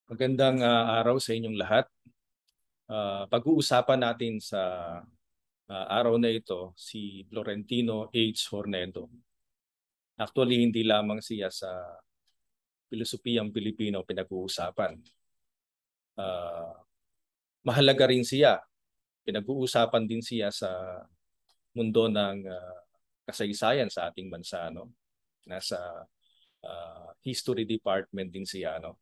Magandang araw sa inyong lahat. Pag-uusapan natin sa araw na ito si Florentino H. Hornedo. Actually, hindi lamang siya sa pilosopiyang Pilipino pinag-uusapan. Ah, Mahalaga rin siya. Pinag-uusapan din siya sa mundo ng kasaysayan sa ating bansa. No? Nasa history department din siya. No?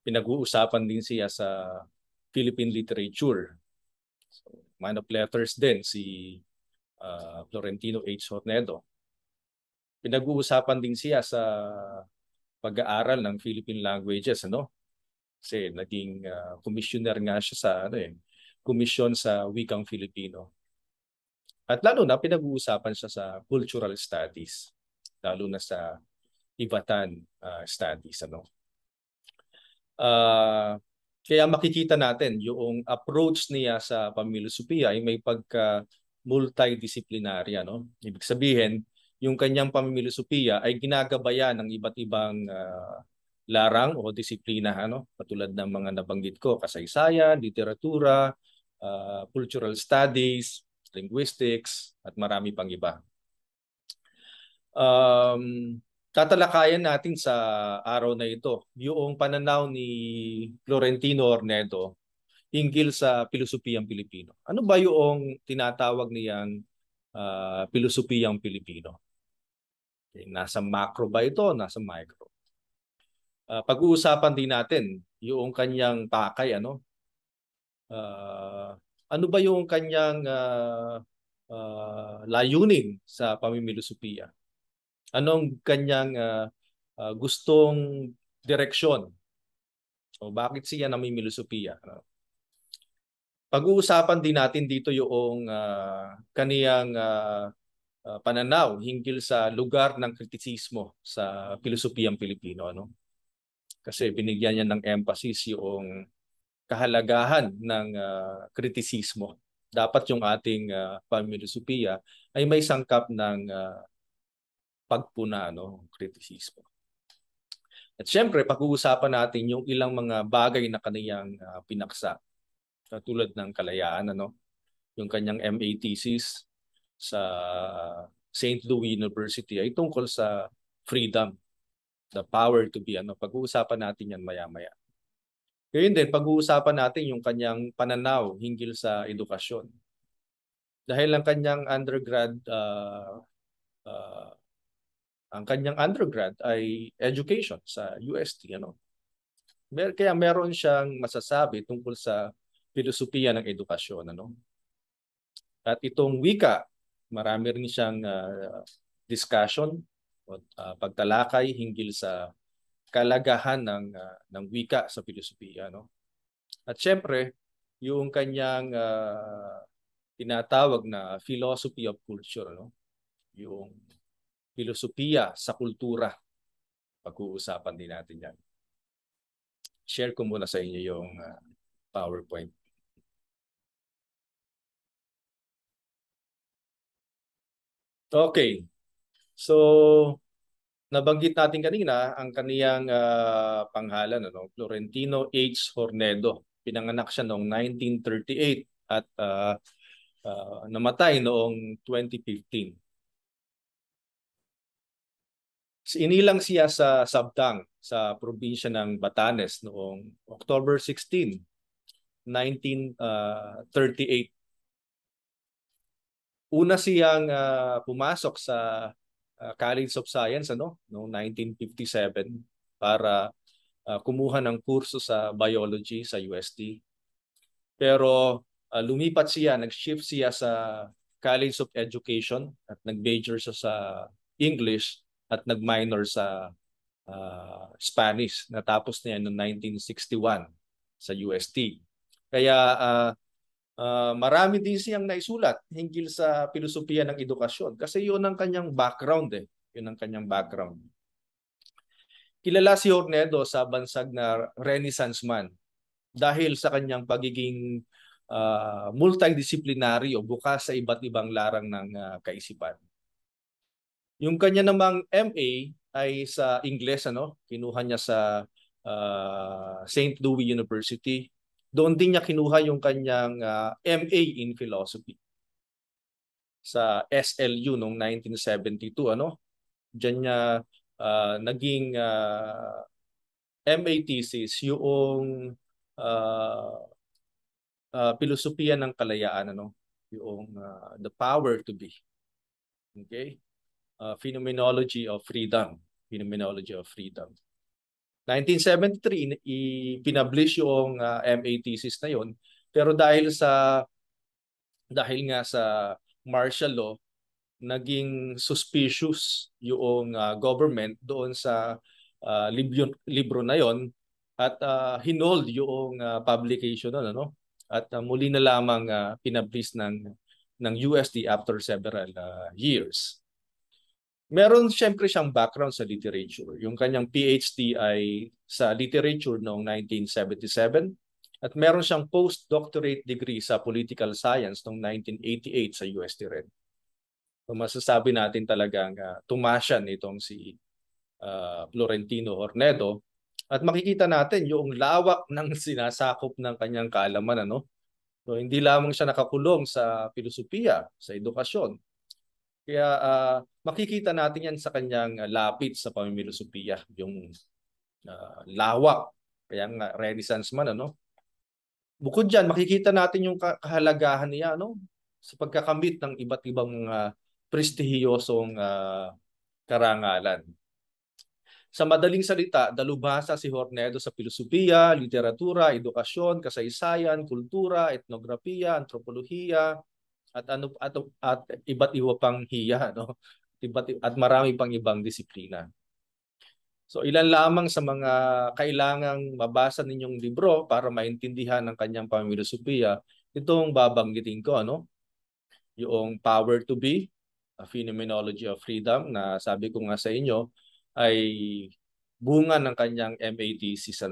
Pinag-uusapan din siya sa Philippine literature. So, man of letters din si Florentino H. Hornedo. Pinag-uusapan din siya sa pag-aaral ng Philippine languages, ano? Kasi naging commissioner nga siya sa komisyon sa wikang Filipino. At lalo na pinag-uusapan siya sa cultural studies, lalo na sa Ivatan studies, ano? Kaya makikita natin yung approach niya sa pamilosopiya ay may pagka multidisciplinarya, no? Ibig sabihin, yung kanyang pamilosopiya ay ginagabayan ng iba't ibang larang o disiplina, ano? Katulad ng mga nabanggit ko, kasaysayan, literatura, cultural studies, linguistics, at marami pang iba. Tatalakayan natin sa araw na ito yung pananaw ni Florentino Ornedo hinggil sa pilosopiyang Pilipino. Ano ba yung tinatawag niyang pilosopiyang Pilipino? Okay, nasa macro ba ito? Nasa micro? Pag-uusapan din natin yung kanyang pakay, ano? Ano ba yung kanyang layunin sa pamimilosopiya? Anong kanyang gustong direksyon? O bakit siya namimilosopiya? Pag-uusapan din natin dito yung kaniyang pananaw hinggil sa lugar ng kritisismo sa pilosopiyang Pilipino. Ano? Kasi binigyan niya ng emphasis yung kahalagahan ng kritisismo. Dapat yung ating pamimilosopiya ay may sangkap ng pagpuna, no? Kritisismo. At syempre, pag-uusapan natin yung ilang mga bagay na kaniyang pinaksa. Tulad ng kalayaan, ano? Yung kanyang MA thesis sa St. Louis University ay tungkol sa freedom, the power to be. Ano? Pag-uusapan natin yan maya-maya. Ngayon din, pag-uusapan natin yung kanyang pananaw hinggil sa edukasyon. Dahil uh, ang kanyang undergrad ay education sa UST. Ano? Kaya meron siyang masasabi tungkol sa filosofiya ng edukasyon. Ano? At itong wika, marami rin siyang discussion o pagtalakay hinggil sa kalagahan ng wika sa filosofiya. No? At syempre, yung kanyang tinatawag na philosophy of culture, no? Yung filosofiya sa kultura. Pag-uusapan din natin yan. Share ko muna sa inyo yung PowerPoint. Okay. So, nabanggit natin kanina ang kaniyang panghalan, ano? Florentino H. Hornedo. Pinanganak siya noong 1938 at namatay noong 2015. Inilang siya sa Sabtang sa probinsya ng Batanes noong October 16, 1938. Una siyang pumasok sa College of Science noong 1957 para kumuha ng kurso sa biology sa UST. Pero lumipat siya, nag-shift siya sa College of Education at nag-major siya sa English at nag-minor sa Spanish. Natapos niya noong 1961 sa UST. Kaya marami din siyang naisulat hinggil sa filosofiya ng edukasyon kasi yun ang kanyang background eh. Yun ang kanyang background. Kilala si Hornedo sa bansag na Renaissance man dahil sa kanyang pagiging multidisciplinary o bukas sa iba't ibang larang ng kaisipan. Yung kanya namang MA ay sa Ingles, ano? Kinuha niya sa St. Louis University. Doon din niya kinuha yung kanyang MA in Philosophy sa SLU noong 1972. Diyan niya naging MA thesis yung Pilosopiya ng Kalayaan, yung The Power to Be. Okay? Phenomenology of Freedom. Phenomenology of Freedom. 1973, ipinablish yung MA thesis na yon. Pero dahil nga sa martial law, naging suspicious yung government doon sa libro na yon at hinold yung publication nun, at muli na lamang pinablish ng USD after several years. Meron siyempre siyang background sa literature. Yung kanyang PhD ay sa literature noong 1977 at meron siyang postdoctorate degree sa political science noong 1988 sa UST rin. So masasabi natin talagang tumasyan itong si Florentino Hornedo at makikita natin yung lawak ng sinasakop ng kanyang kaalaman. So hindi lamang siya nakakulong sa filosofiya, sa edukasyon. Kaya makikita natin yan sa kanyang lapit sa pamimilosopiya, yung lawak. Kaya nga Renaissance man, Bukod dyan, makikita natin yung kahalagahan niya, sa pagkakamit ng iba't ibang prestihiyosong karangalan. Sa madaling salita, dalubhasa si Hornedo sa filosofiya, literatura, edukasyon, kasaysayan, kultura, etnografiya, antropolohiya, at iba't iba pang hiya, at marami pang ibang disiplina. So ilan lamang sa mga kailangang mabasa ninyong libro para maintindihan ang kanyang pamimilosopiya, itong babanggitin ko, yung Power to Be, A Phenomenology of Freedom, na sabi ko nga sa inyo ay bunga ng kanyang MA thesis.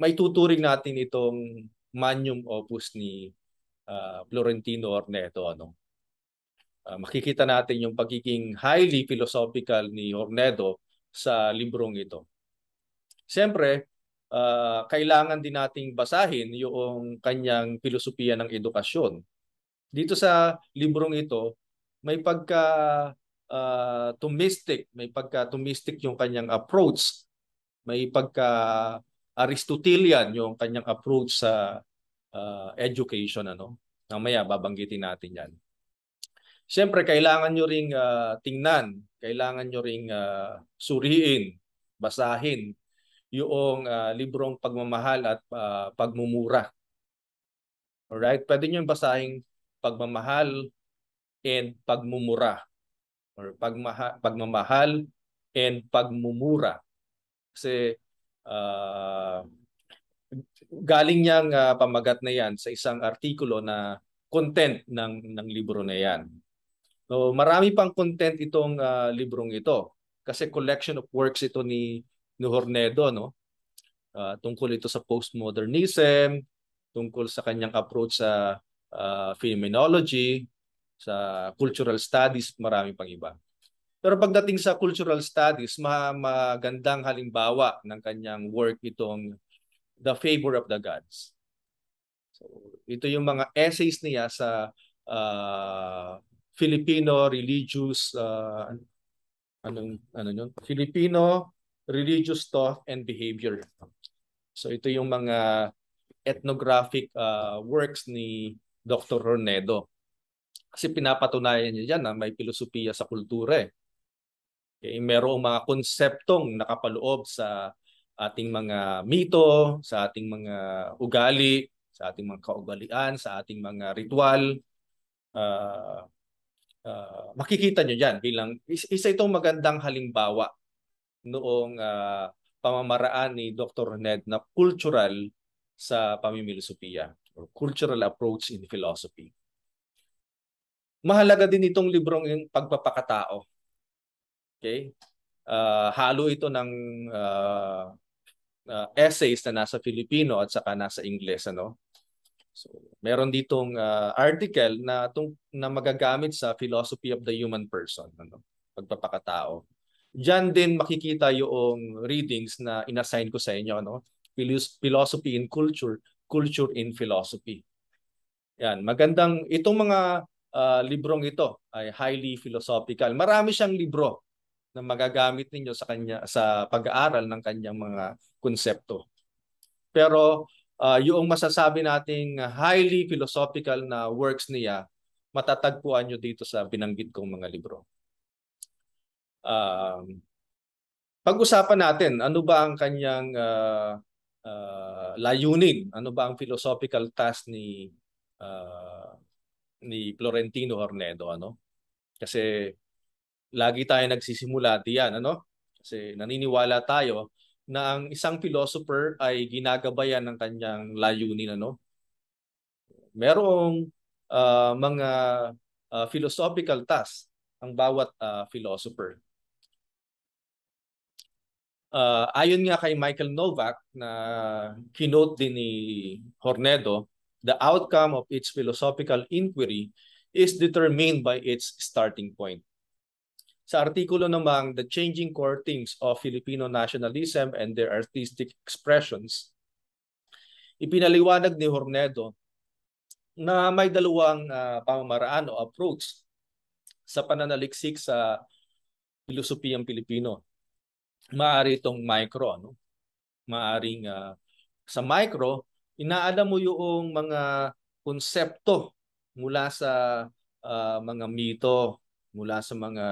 May tuturing natin itong magnum opus ni Florentino Hornedo. Makikita natin yung pagiging highly philosophical ni Hornedo sa librong ito. Siyempre, kailangan din nating basahin yung kanyang filosofiya ng edukasyon. Dito sa librong ito, may may pagka-Thomistic yung kanyang approach. May pagka-Aristotelian yung kanyang approach sa education. Mamaya babanggitin natin yan. Siyempre, kailangan nyo ring tingnan, kailangan nyo ring suriin, basahin yung librong Pagmamahal at Pagmumura. Alright? Pwede nyo basahin Pagmamahal and Pagmumura. Or Pagmamahal and Pagmumura. Kasi galing niyang pamagat na yan sa isang artikulo na content ng libro na yan. So, marami pang content itong librong ito kasi collection of works ito ni Hornedo, tungkol ito sa postmodernism, tungkol sa kanyang approach sa phenomenology, sa cultural studies, marami pang iba. Pero pagdating sa cultural studies, magandang halimbawa ng kanyang work itong The Favor of the Gods. So, ito yung mga essays niya sa Filipino religious Filipino religious thought and behavior. So ito yung mga ethnographic works ni Dr. Hornedo. Kasi pinapatunayan niya diyan na may filosofiya sa kultura. Okay, merong mga konseptong nakapaloob sa ating mga mito, sa ating mga ugali, sa ating mga kaugalian, sa ating mga ritual. Makikita nyo dyan bilang isa itong magandang halimbawa noong pamamaraan ni Dr. Ned na cultural sa pamimilosopiya or cultural approach in philosophy. Mahalaga din itong librong yung pagpapakatao. Okay? Halo ito ng essays na nasa Filipino at saka nasa Ingles. So, meron ditong article na magagamit sa Philosophy of the Human Person, pagpapakatao. Diyan din makikita yung readings na inassign ko sa inyo, no? Philosophy in Culture, Culture in Philosophy. Yan, magandang itong mga librong ito ay highly philosophical. Marami siyang libro na magagamit ninyo sa kanya sa pag-aaral ng kanyang mga konsepto. Pero yung masasabi nating highly philosophical na works niya, matatagpuan nyo dito sa binanggit kong mga libro. Pag-usapan natin, ano ba ang kanyang layunin? Ano ba ang philosophical task ni Florentino Ornedo, ano? Kasi lagi tayo nagsisimula diyan, ano? Kasi naniniwala tayo na ang isang philosopher ay ginagabayan ng kanyang layunin, ano? Merong mga philosophical task ang bawat philosopher. Ayon nga kay Michael Novak na kinote din ni Hornedo, the outcome of its philosophical inquiry is determined by its starting point. Sa artikulo namang The Changing Core Themes of Filipino Nationalism and Their Artistic Expressions, ipinaliwanag ni Hornedo na may dalawang pamamaraan o approach sa pananaliksik sa filosofiyang Pilipino. Maaari itong micro, ano? Maaring sa micro, inaalam mo yung mga konsepto mula sa mga mito, mula sa mga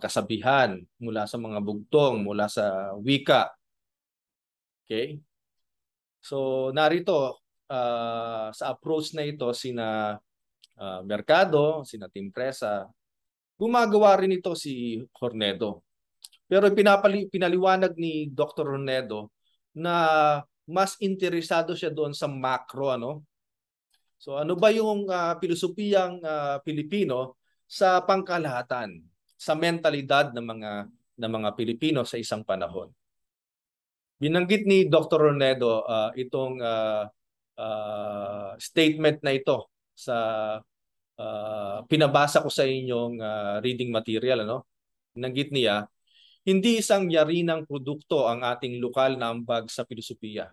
kasabihan, mula sa mga bugtong, mula sa wika. Okay? So narito sa approach na ito sina Mercado, sina Timpresa, gumagawa rin ito si Hornedo. Pero pinaliwanag ni Dr. Hornedo na mas interesado siya doon sa macro, ano? So ano ba yung pilosopiyang Pilipino sa pangkalahatan, sa mentalidad ng mga Pilipino sa isang panahon. Binanggit ni Dr. Hornedo itong statement na ito sa pinabasa ko sa inyong reading material, ano? Binanggit niya, hindi isang yarinang produkto ang ating lokal na ambag sa filosofiya,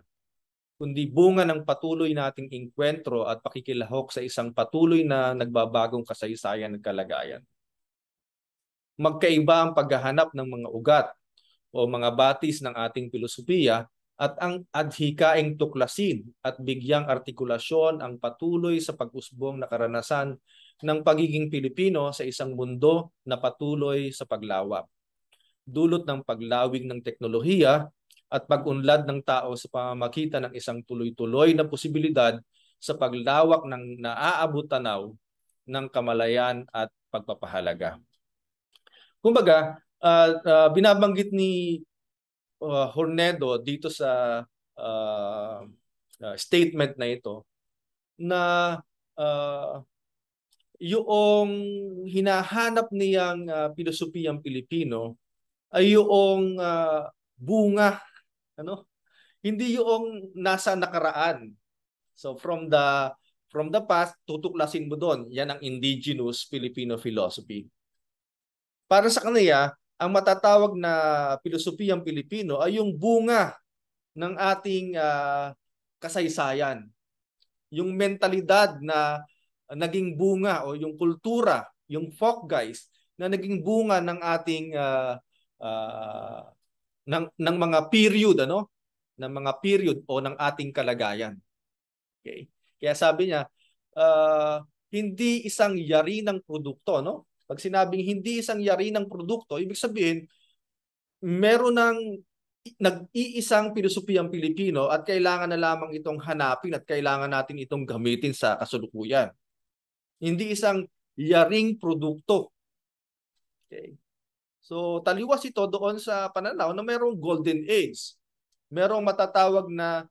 kundi bunga ng patuloy nating inkwentro at pakikilahok sa isang patuloy na nagbabagong kasaysayan at kalagayan. Magkaiba ang paghahanap ng mga ugat o mga batis ng ating filosofiya at ang adhikaing tuklasin at bigyang artikulasyon ang patuloy sa pag-usbong na karanasan ng pagiging Pilipino sa isang mundo na patuloy sa paglawak. Dulot ng paglawig ng teknolohiya at pag-unlad ng tao sa pamamagitan ng isang tuloy-tuloy na posibilidad sa paglawak ng naaabot-tanaw ng kamalayan at pagpapahalaga. Kumbaga, binabanggit ni Hornedo dito sa statement na ito na yung hinahanap niyang pilosopiyang Pilipino ay yung bunga, ano? Hindi yung nasa nakaraan. So from the past, tutuklasin mo doon. Yan ang indigenous Filipino philosophy. Para sa kanila, ang matatawag na pilosopiyang Pilipino ay yung bunga ng ating kasaysayan. Yung mentalidad na naging bunga o yung kultura, yung folk guys na naging bunga ng ating ng mga period, ano? Ng mga period o ng ating kalagayan. Okay? Kaya sabi niya, hindi isang yari ng produkto, no? Pag sinabing hindi isang yari ng produkto, ibig sabihin meron ng nag-iisang pilosopiyang Pilipino at kailangan na lamang itong hanapin at kailangan natin itong gamitin sa kasalukuyan. Hindi isang yaring produkto. Okay? So taliwas ito doon sa pananaw na merong golden age. Merong matatawag na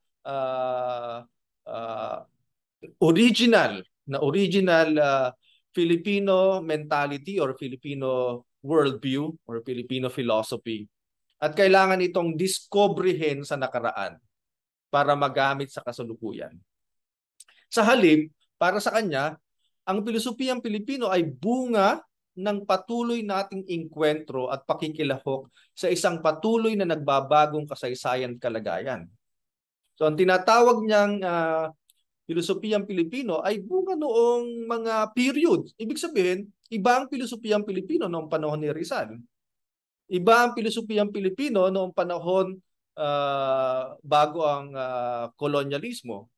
original Filipino mentality or Filipino worldview or Filipino philosophy. At kailangan itong diskobrihin sa nakaraan para magamit sa kasalukuyan. Sa halip, para sa kanya, ang pilosopiyang Pilipino ay bunga ng patuloy nating inkwentro at pakikilahok sa isang patuloy na nagbabagong kasaysayan kalagayan. So ang tinatawag niyang filosofiyang Pilipino ay bunga noong mga period. Ibig sabihin, iba ang filosofiyang Pilipino noong panahon ni Rizal. Iba ang filosofiyang Pilipino noong panahon bago ang kolonyalismo.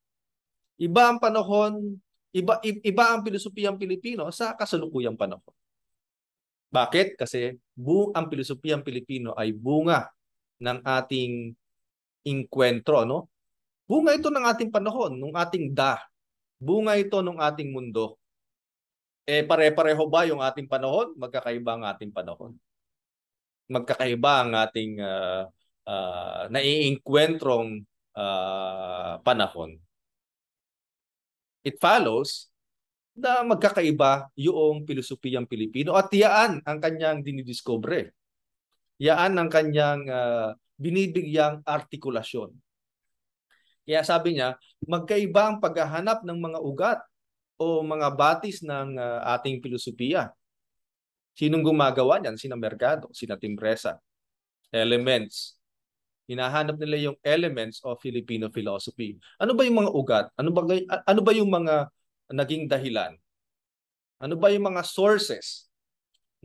Iba ang panahon, iba ang filosofiyang Pilipino sa kasalukuyang panahon. Bakit? Kasi ang filosofiyang Pilipino ay bunga ng ating inkwentro, no? Bunga ito ng ating panahon, ng ating bunga ito ng ating mundo. Pare-pareho ba yung ating panahon? Magkakaiba ang ating panahon. Magkakaiba ang ating naiinkwentrong panahon. It follows na magkakaiba yung filosofiyang Pilipino at yaan ang kanyang dinidiscover. Yaan ang kanyang binibigyang artikulasyon. Kaya sabi niya, magkaiba ang paghahanap ng mga ugat o mga batis ng ating filosofiya. Sinong gumagawa niyan? Sina Mercado, sina Timbresa. Elements. Hinahanap nila yung elements of Filipino philosophy. Ano ba yung mga ugat? Ano ba yung mga naging dahilan? Ano ba yung mga sources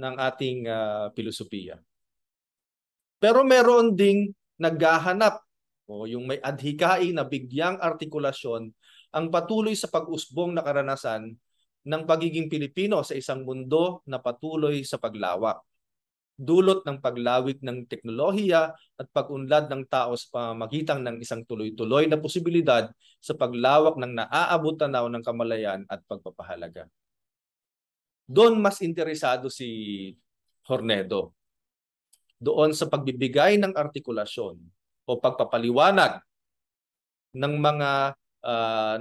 ng ating filosofiya? Pero meron ding naghahanap o yung may adhikain na bigyang artikulasyon ang patuloy sa pag-usbong na karanasan ng pagiging Pilipino sa isang mundo na patuloy sa paglawak. Dulot ng paglawik ng teknolohiya at pag-unlad ng tao sa pamamagitan ng isang tuloy-tuloy na posibilidad sa paglawak ng naaabot tanaw ng kamalayan at pagpapahalaga. Doon mas interesado si Hornedo. Doon sa pagbibigay ng artikulasyon o pagpapaliwanag ng mga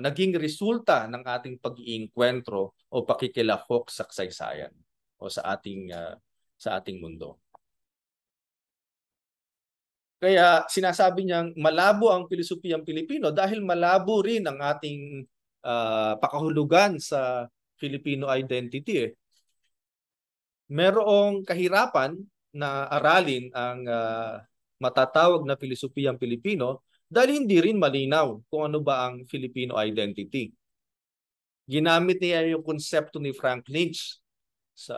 naging resulta ng ating pag-iinkwentro o pakikilahok sa kasaysayan o sa ating mundo. Kaya sinasabi niyang malabo ang filosofiyang Pilipino dahil malabo rin ang ating pakahulugan sa Filipino identity. Merong kahirapan na aralin ang matatawag na filosofiyang Pilipino dahil hindi rin malinaw kung ano ba ang Filipino identity. Ginamit niya yung konsepto ni Frank Lynch sa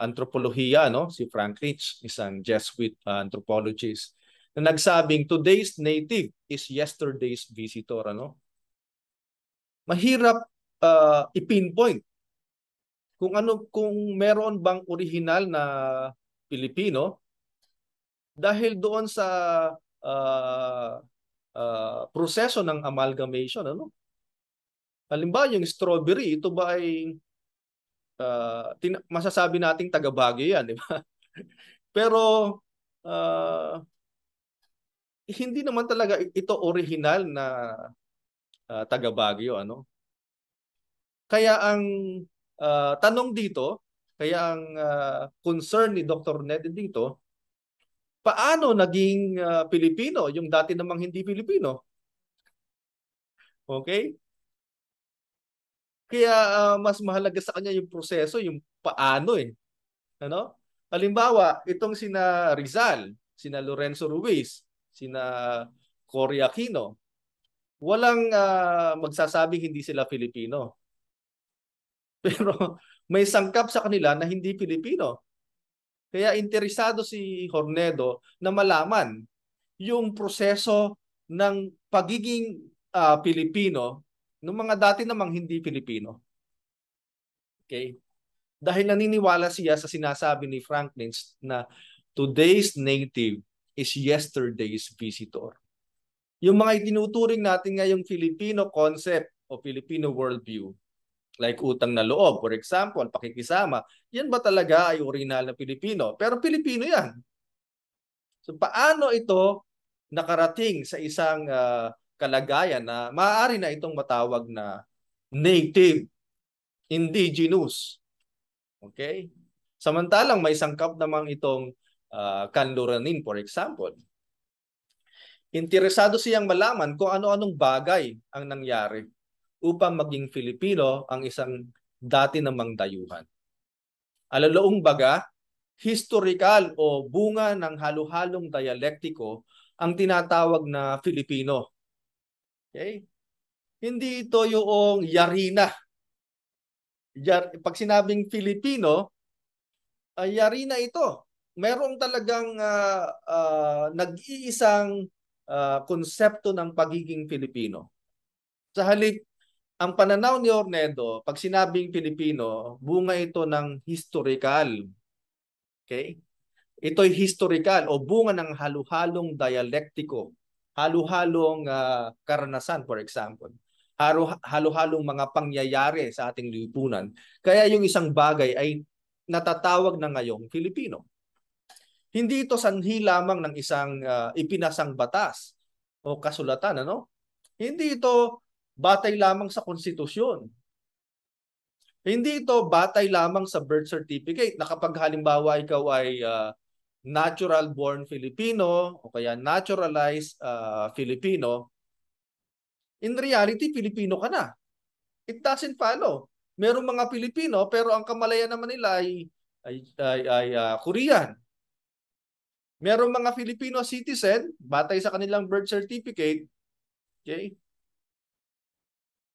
antropolohiya, no? Si Frank Lynch, isang Jesuit anthropologist, na nagsabing today's native is yesterday's visitor, ano? Mahirap i-pinpoint kung meron bang original na Pilipino dahil doon sa proseso ng amalgamation, ano? Halimbawa, yung strawberry, ito ba ay masasabi nating taga Baguio yan, di ba? Pero hindi naman talaga ito original na taga Baguio, ano? Kaya ang tanong dito, kaya ang concern ni Dr. Ned dito, paano naging Pilipino yung dati namang hindi Pilipino? Okay? Kaya mas mahalaga sa kanya yung proseso, yung paano eh. Ano? Halimbawa, itong sina Rizal, sina Lorenzo Ruiz, sina Cory Aquino, walang magsasabing hindi sila Filipino. Pero may sangkap sa kanila na hindi Pilipino. Kaya interesado si Hornedo na malaman yung proseso ng pagiging Pilipino ng mga dati namang hindi Pilipino. Okay? Dahil naniniwala siya sa sinasabi ni Frank Lynch na today's native is yesterday's visitor. Yung mga itinuturing natin ngayong Filipino concept o Filipino worldview, like utang na loob, for example, pakikisama, yan ba talaga ay original na Pilipino? Pero Pilipino yan. So paano ito nakarating sa isang kalagayan na maaari na itong matawag na native, indigenous? Okay? Samantalang may sangkap namang itong kanluranin, for example. Interesado siyang malaman kung ano-anong bagay ang nangyari upang maging Filipino ang isang dati namang dayuhan. Alalaong baga, historical o bunga ng halo-halong dialektiko ang tinatawag na Filipino. Okay? Hindi ito yung yari na. Pag sinabing Filipino, yari na ito. Merong talagang nag-iisang konsepto ng pagiging Filipino. Sa halip, ang pananaw ni Ornedo, pag sinabing Filipino, bunga ito ng historical. Okay? Ito'y historical o bunga ng halo-halong dialektiko, halo-halong karanasan, for example. Halo-halong mga pangyayari sa ating lipunan. Kaya yung isang bagay ay natatawag na ngayong Filipino. Hindi ito sanhi lamang ng isang ipinasang batas o kasulatan, ano? Hindi ito batay lamang sa konstitusyon. Hindi ito batay lamang sa birth certificate na kapag halimbawa ikaw ay natural born Filipino o kaya naturalized Filipino, in reality, Filipino ka na. It doesn't follow. Merong mga Pilipino pero ang kamalayan naman nila ay Korean. Merong mga Filipino citizen, batay sa kanilang birth certificate, okay?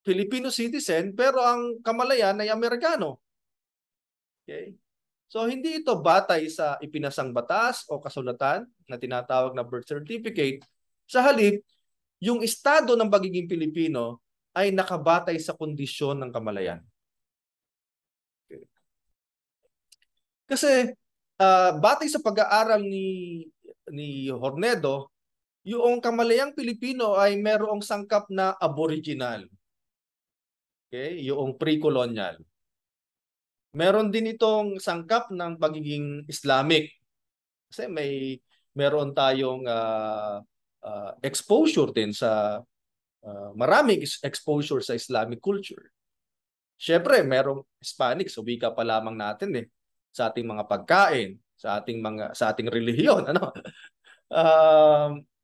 Filipino citizen, pero ang kamalayan ay Amerikano. Okay? So hindi ito batay sa ipinasang batas o kasulatan na tinatawag na birth certificate. Sa halip, yung estado ng pagiging Pilipino ay nakabatay sa kondisyon ng kamalayan. Okay. Kasi batay sa pag-aaral ni Hornedo, yung kamalayang Pilipino ay merong sangkap na aboriginal. Okay? Yung pre-colonial. Meron din itong sangkap ng pagiging Islamic. Kasi meron tayong exposure din sa maraming exposure sa Islamic culture. Siyempre, merong Hispanic, so wika pa lamang natin sa ating mga pagkain, sa ating relihiyon, ano?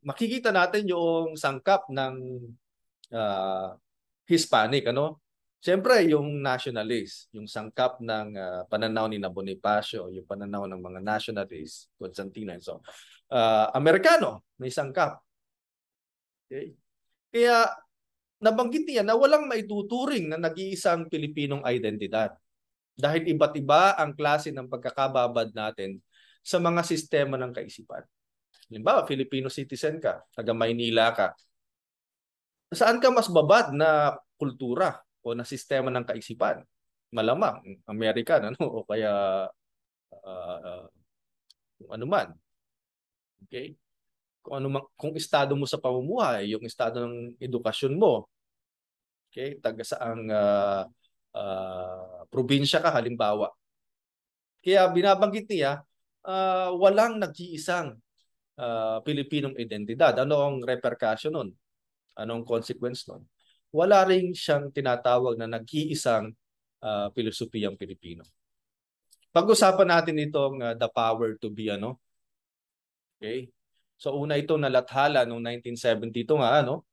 Makikita natin yung sangkap ng Hispanic, ano? Siyempre, yung nationalist, yung sangkap ng pananaw ni Bonifacio, yung pananaw ng mga nationalist, Constantino. So, Amerikano, may sangkap. Okay? Kaya, nabanggit niya na walang maituturing na nag-iisang Pilipinong identidad. Dahil iba't iba ang klase ng pagkakababad natin sa mga sistema ng kaisipan. Halimbawa, Filipino citizen ka, taga Maynila ka. Saan ka mas babad na kultura o na sistema ng kaisipan? Malamang, American, ano, o kaya ano man. Okay? Kung estado mo sa pamumuhay, yung estado ng edukasyon mo, okay, taga saang probinsya ka halimbawa. Kaya binabanggit niya, walang nag-iisang Pilipinong identidad. Ano ang repercussion nun? Anong consequence nun? Wala rin siyang tinatawag na nag-iisang pilosopiyang Pilipino. Pag-usapan natin itong the power to be, ano? Okay? So una itong nalathala noong 1972 nga, ano?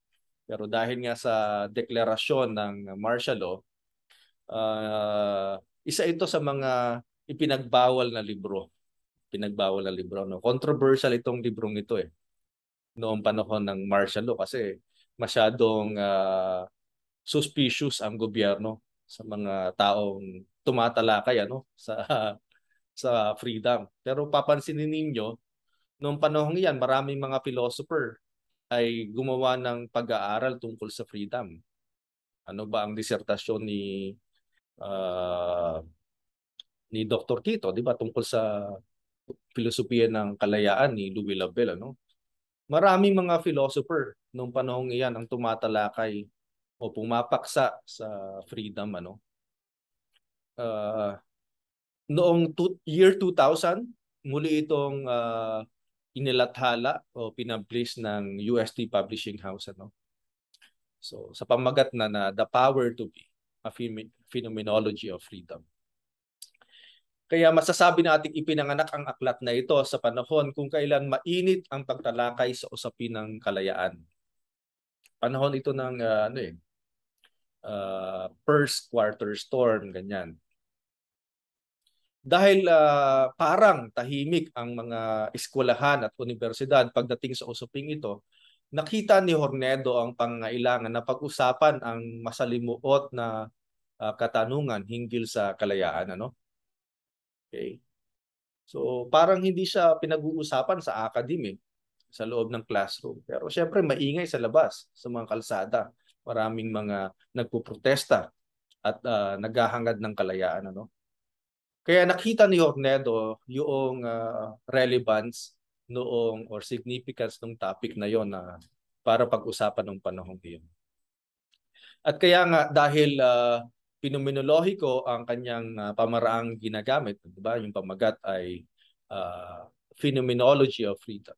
Pero dahil nga sa deklarasyon ng martial law, isa ito sa mga ipinagbawal na libro. Pinagbawal na libro, no? Controversial itong librong ito noong panahon ng martial law kasi masyadong suspicious ang gobyerno sa mga taong tumatalakay sa sa freedom. Pero papansinin ninyo, noong panahon iyan, maraming mga philosopher ay gumawa ng pag-aaral tungkol sa freedom. Ano ba ang disertasyon uh, ni Dr. Quito, 'di ba, tungkol sa filosofiya ng kalayaan ni Louis Labelle, ano? Maraming mga philosopher noong panahong iyan ang tumatalakay o pumapaksa sa freedom, ano. Noong year 2000, muli itong inilathala o pinpublish ng UST Publishing House, ano. So sa pamagat na The Power to Be, a Phenomenology of Freedom. Kaya masasabi nating ipinanganak ang aklat na ito sa panahon kung kailan mainit ang pagtalakay sa usapin ng kalayaan. Panahon ito ng first quarter storm, ganyan. Dahil parang tahimik ang mga eskwelahan at universidad pagdating sa usaping ito, nakita ni Hornedo ang pangangailangan na pag-usapan ang masalimuot na katanungan hinggil sa kalayaan. Ano? Okay. So parang hindi siya pinag-uusapan sa academy, sa loob ng classroom. Pero syempre maingay sa labas, sa mga kalsada. Maraming mga nagpuprotesta at naghahangad ng kalayaan. Ano? Kaya nakita ni Hornedo yung relevance noong or significance ng topic na yon na para pag-usapan ng panahong iyon. At kaya nga dahil pinominolohiko ang kanyang pamaraang ginagamit, 'di ba? Yung pamagat ay Phenomenology of Freedom.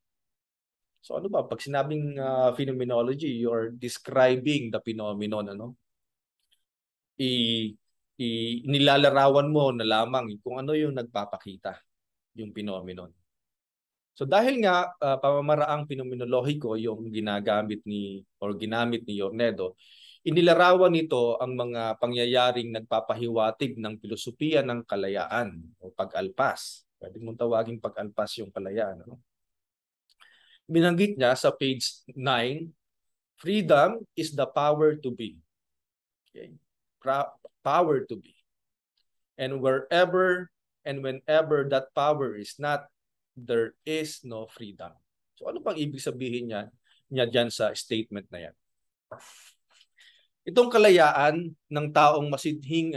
So ano ba pag sinabing phenomenology, you're describing the phenomenon, ano? Nilalarawan mo na lamang kung ano yung nagpapakita, yung phenomenon. So dahil nga pamamaraang phenomenolohiko yung ginamit ni Hornedo, inilarawan nito ang mga pangyayaring nagpapahiwatig ng pilosopiya ng kalayaan o pag-alpas. Pwede mong tawaging pag-alpas yung kalayaan. Ano? Binanggit niya sa page 9, freedom is the power to be. Okay? Power to be. And wherever and whenever that power is not, there is no freedom. So ano pang ibig sabihin niya dyan sa statement na yan? Itong kalayaan ng taong masidhing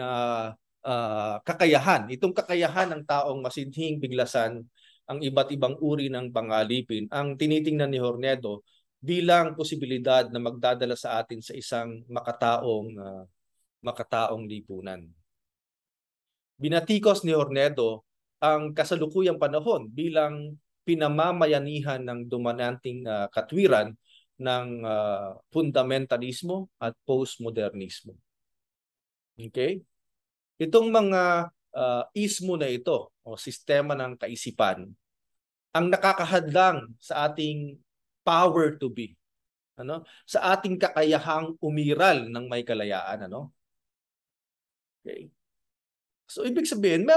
kakayahan, itong kakayahan ng taong masidhing biglasan ang iba't ibang uri ng pangalipin, ang tinitingnan ni Hornedo bilang posibilidad na magdadala sa atin sa isang makataong lipunan. Binatikos ni Hornedo ang kasalukuyang panahon bilang pinamamayanihan ng dominanting katwiran ng fundamentalismo at postmodernismo. Okay? Itong mga ismo na ito o sistema ng kaisipan ang nakakahadlang sa ating power to be. Ano? Sa ating kakayahang umiral ng may kalayaan. Ano? Okay. So ibig sabihin,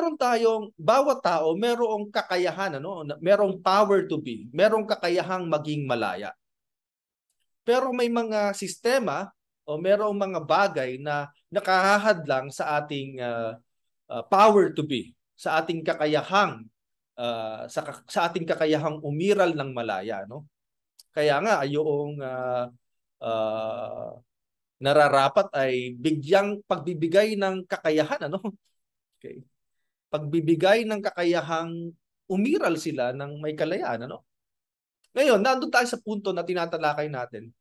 bawat tao merong kakayahan, ano? Merong power to be, merong kakayahang maging malaya. Pero may mga sistema o merong mga bagay na nakahahadlang sa ating power to be, sa ating kakayahang sa ating kakayahang umiral ng malaya, no? Kaya nga yung nararapat ay pagbibigay ng kakayahan, ano? Okay. Pagbibigay ng kakayahang umiral sila ng may kalayaan, ano? Ngayon, nandun tayo sa punto na tinatalakay natin.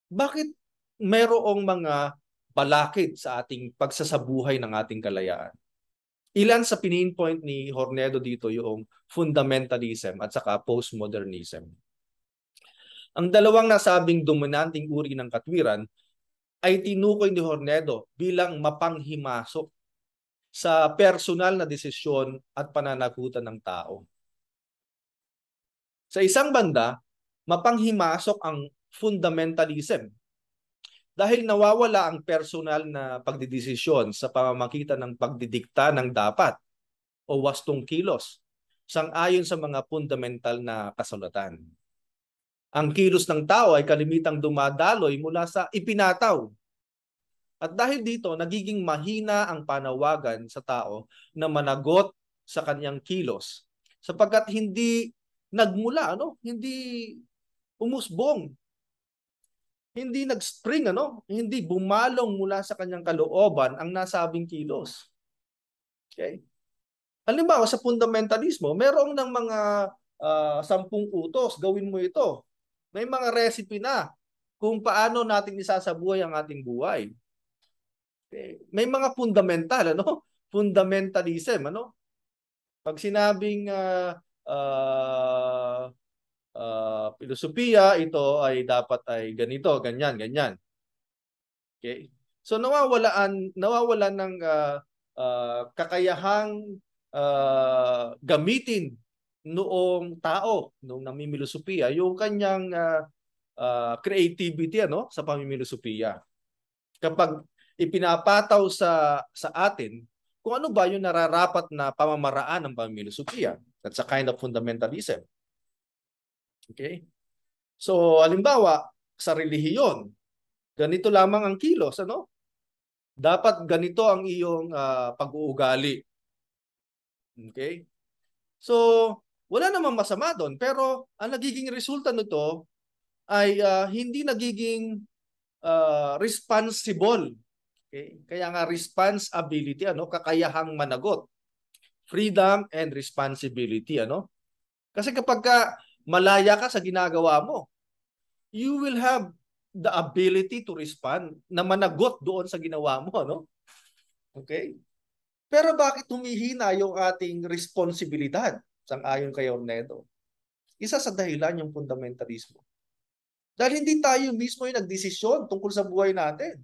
Bakit merong mga balakid sa ating pagsasabuhay ng ating kalayaan? Ilan sa pininpoint ni Hornedo dito yung fundamentalism at saka postmodernism. Ang dalawang nasabing dominanting uri ng katwiran ay tinukoy ni Hornedo bilang mapanghimasok sa personal na desisyon at pananagutan ng tao. Sa isang banda, mapanghimasok ang fundamentalism dahil nawawala ang personal na pagdidesisyon sa pamamagitan ng pagdidikta ng dapat o wastong kilos sang-ayon sa mga fundamental na kasulatan. Ang kilos ng tao ay kalimitang dumadaloy mula sa ipinataw. At dahil dito, nagiging mahina ang panawagan sa tao na managot sa kanyang kilos sapagkat hindi nagmula, hindi umusbong, hindi nag-spring, hindi bumalong mula sa kanyang kalooban ang nasabing kilos. Okay? Halimbawa, sa fundamentalismo, merong ng mga 10 utos, gawin mo ito. May mga recipe na kung paano natin isasabuhay ang ating buhay. Okay. May mga fundamental, fundamentalism, pag sinabing filosofiya, ito ay dapat ay ganito, ganyan, ganyan. Okay? So nawawalan ng kakayahang gamitin noong tao, noong namimilosopiya, yung kanyang creativity, sa pamimilosopiya. Kapag ipinapataw sa atin kung ano ba yung nararapat na pamamaraan ng pamilosofia. That's a kind of fundamentalism. Okay? So, halimbawa, sa relihiyon, ganito lamang ang kilos, ano? Dapat ganito ang iyong pag-uugali. Okay? So, wala namang masama doon. Pero, ang nagiging resulta nito ay hindi nagiging responsible. Okay? Kaya nga responsibility, ano? Kakayahang managot. Freedom and responsibility, ano? Kasi kapag malaya ka sa ginagawa mo, you will have the ability to respond na managot doon sa ginawa mo, ano? Okay? Pero bakit humihina yung ating responsibilidad sang-ayon kay Ornedo? Isa sa dahilan yung fundamentalismo. Dahil hindi tayo mismo yung nagdesisyon tungkol sa buhay natin.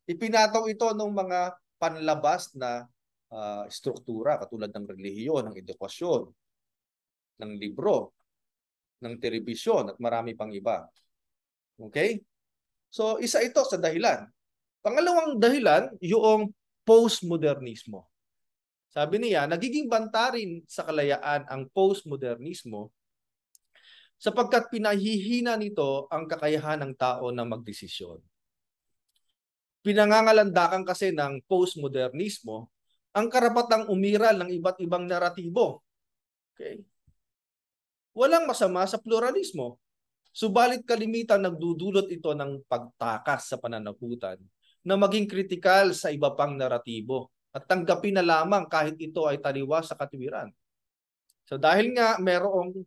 Ipinataw ito ng mga panlabas na struktura katulad ng relihiyon, ng edukasyon, ng libro, ng telebisyon at marami pang iba. Okay? So, isa ito sa dahilan. Pangalawang dahilan, yung postmodernismo. Sabi niya, nagiging banta rin sa kalayaan ang postmodernismo sapagkat pinahihina nito ang kakayahan ng tao na magdesisyon. Pinangangalandakan kasi ng postmodernismo ang karapatang umiral ng iba't ibang naratibo. Okay? Walang masama sa pluralismo. Subalit kalimitan nagdudulot ito ng pagtakas sa pananagutan na maging kritikal sa iba pang naratibo at tanggapin na lamang kahit ito ay taliwas sa katuwiran. So dahil nga merong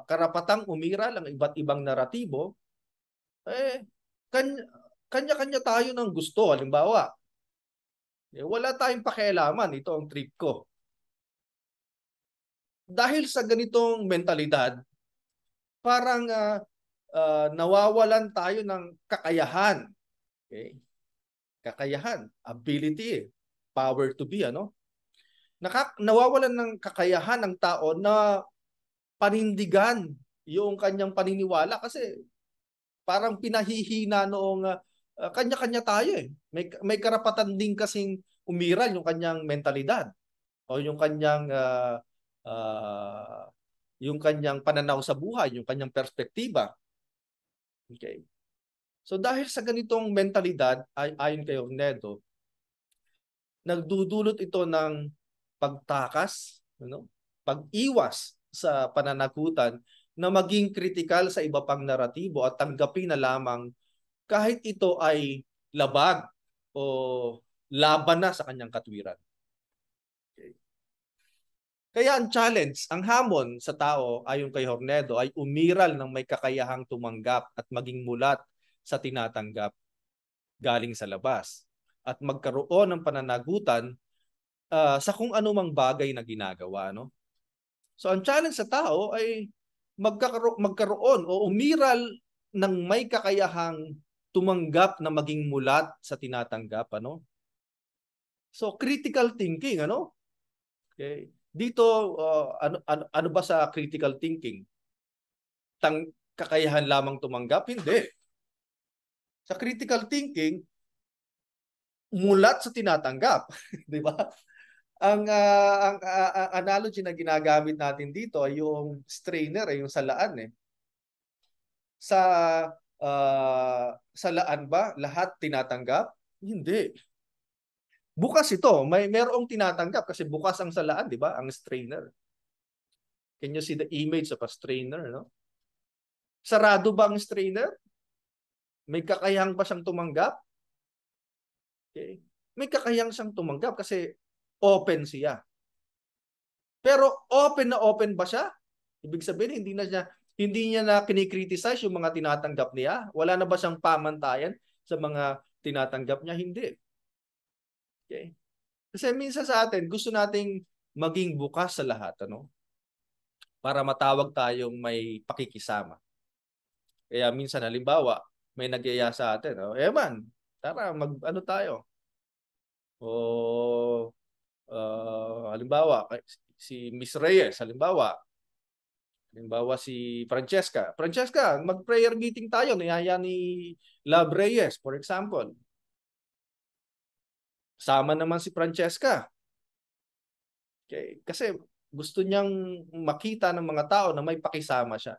karapatang umiral ang iba't ibang naratibo, kanya-kanya tayo ng gusto. Halimbawa, wala tayong pakialaman. Ito ang trip ko. Dahil sa ganitong mentalidad, parang nawawalan tayo ng kakayahan. Okay? Kakayahan, ability, power to be, ano? Nawawalan ng kakayahan ng tao na panindigan yung kanyang paniniwala kasi parang pinahihina noong kanya-kanya tayo eh. May karapatan din kasing umiral yung kanyang mentalidad o yung kanyang pananaw sa buhay, yung kanyang perspektiba. Okay. So dahil sa ganitong mentalidad, ayon kay Ornedo, nagdudulot ito ng pagtakas, ano? Pag-iwas sa pananagutan na maging kritikal sa iba pang naratibo at tanggapin na lamang kahit ito ay labag o laban na sa kanyang katwiran. Okay. Kaya ang challenge, ang hamon sa tao ayon kay Ornedo ay umiral ng may kakayahang tumanggap at maging mulat sa tinatanggap galing sa labas at magkaroon ng pananagutan sa kung anumang bagay na ginagawa, no? So ang challenge sa tao ay magkaroon o umiral ng may kakayahang tumanggap na maging mulat sa tinatanggap, ano? So critical thinking, ano? Okay. Dito ano ba sa critical thinking? Kakayahan lamang tumanggap? Hindi. Sa critical thinking, mulat sa tinatanggap, di ba? Ang analogy na ginagamit natin dito ay yung strainer, yung salaan eh. Sa laan ba lahat tinatanggap? Hindi. Bukas ito, merong tinatanggap kasi bukas ang salaan, di ba? Ang strainer. Can you see the image of a strainer, no? Sarado ba ang strainer? May kakayahang ba siyang tumanggap? Okay. May kakayahang siyang tumanggap kasi open siya. Pero open ba siya? Ibig sabihin hindi niya na kinikriticize yung mga tinatanggap niya. Wala na ba siyang pamantayan sa mga tinatanggap niya? Hindi. Okay? Kasi minsan sa atin, gusto nating maging bukas sa lahat, ano? Para matawag tayong may pakikisama. Kaya minsan, halimbawa, may nagyaya sa atin, oh, man, tara, ano tayo? O, halimbawa, si Miss Reyes, halimbawa si Francesca. Francesca, mag-prayer meeting tayo. Niyaya ni Love Reyes, for example. Sama naman si Francesca. Okay? Kasi gusto niyang makita ng mga tao na may pakisama siya.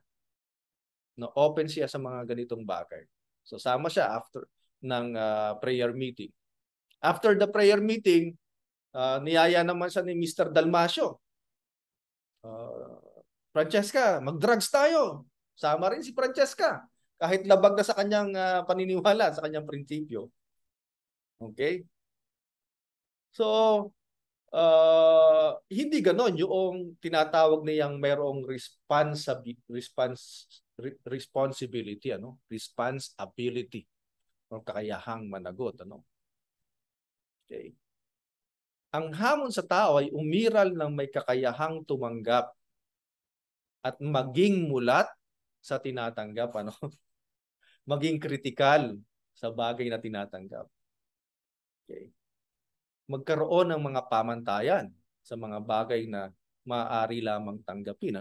Na open siya sa mga ganitong bagay. So sama siya after ng prayer meeting. After the prayer meeting, niyaya naman siya ni Mr. Dalmasio. Francesca, mag-drugs tayo. Sama rin si Francesca. Kahit labag na sa kanyang paniniwala, sa kanyang prinsipyo. Okay? So, hindi ganon yung tinatawag niyang mayroong responsibility, responsibility o kakayahang managot. Okay. Ang hamon sa tao ay umiral ng may kakayahang tumanggap at maging mulat sa tinatanggap. Maging kritikal sa bagay na tinatanggap. Okay. Magkaroon ng mga pamantayan sa mga bagay na maaari lamang tanggapin.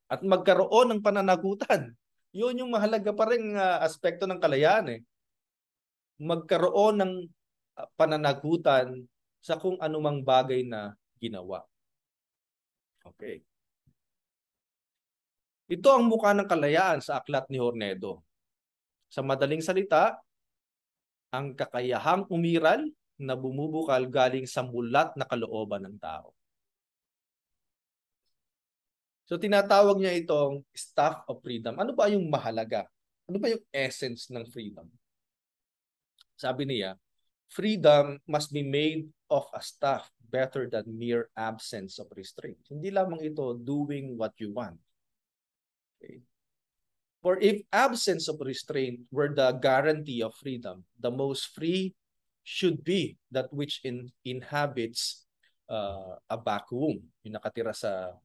At magkaroon ng pananagutan. Yun yung mahalaga pa rin aspekto ng kalayaan. Magkaroon ng pananagutan sa kung anumang bagay na ginawa. Okay. Ito ang mukha ng kalayaan sa aklat ni Hornedo. Sa madaling salita, ang kakayahang umiral na bumubukal galing sa mulat na kalooban ng tao. So tinatawag niya itong staff of freedom. Ano ba yung mahalaga? Ano ba yung essence ng freedom? Sabi niya, freedom must be made of a staff better than mere absence of restraint. Hindi lamang ito doing what you want. Okay. For if absence of restraint were the guarantee of freedom, the most free should be that which inhabits a vacuum, yung nakatira sa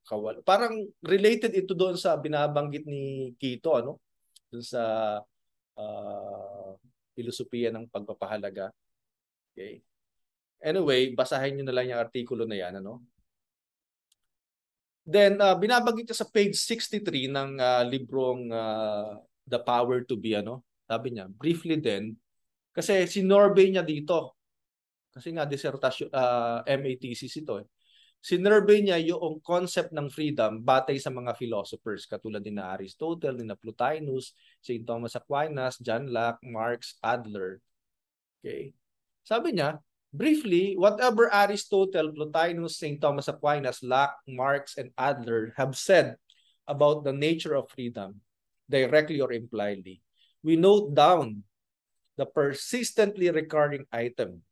kawal. Parang related ito doon sa binabanggit ni Quito, doon sa filosofiya ng pagpapahalaga. Okay. Anyway, basahin niyo na lang yung artikulo na yan, Then, binabanggit niya sa page 63 ng librong The Power to Be, Sabi niya, briefly then, kasi sinorvey niya dito. Kasi nga, dissertation, MA thesis ito. Sinorvey niya yung concept ng freedom batay sa mga philosophers katulad ni na Aristotle, ni na Plotinus, St. Thomas Aquinas, John Locke, Marx, Adler. Okay. Sabi niya, briefly, whatever Aristotle, Plotinus, St. Thomas Aquinas, Locke, Marx, and Adler have said about the nature of freedom, directly or impliedly, we note down the persistently recurring item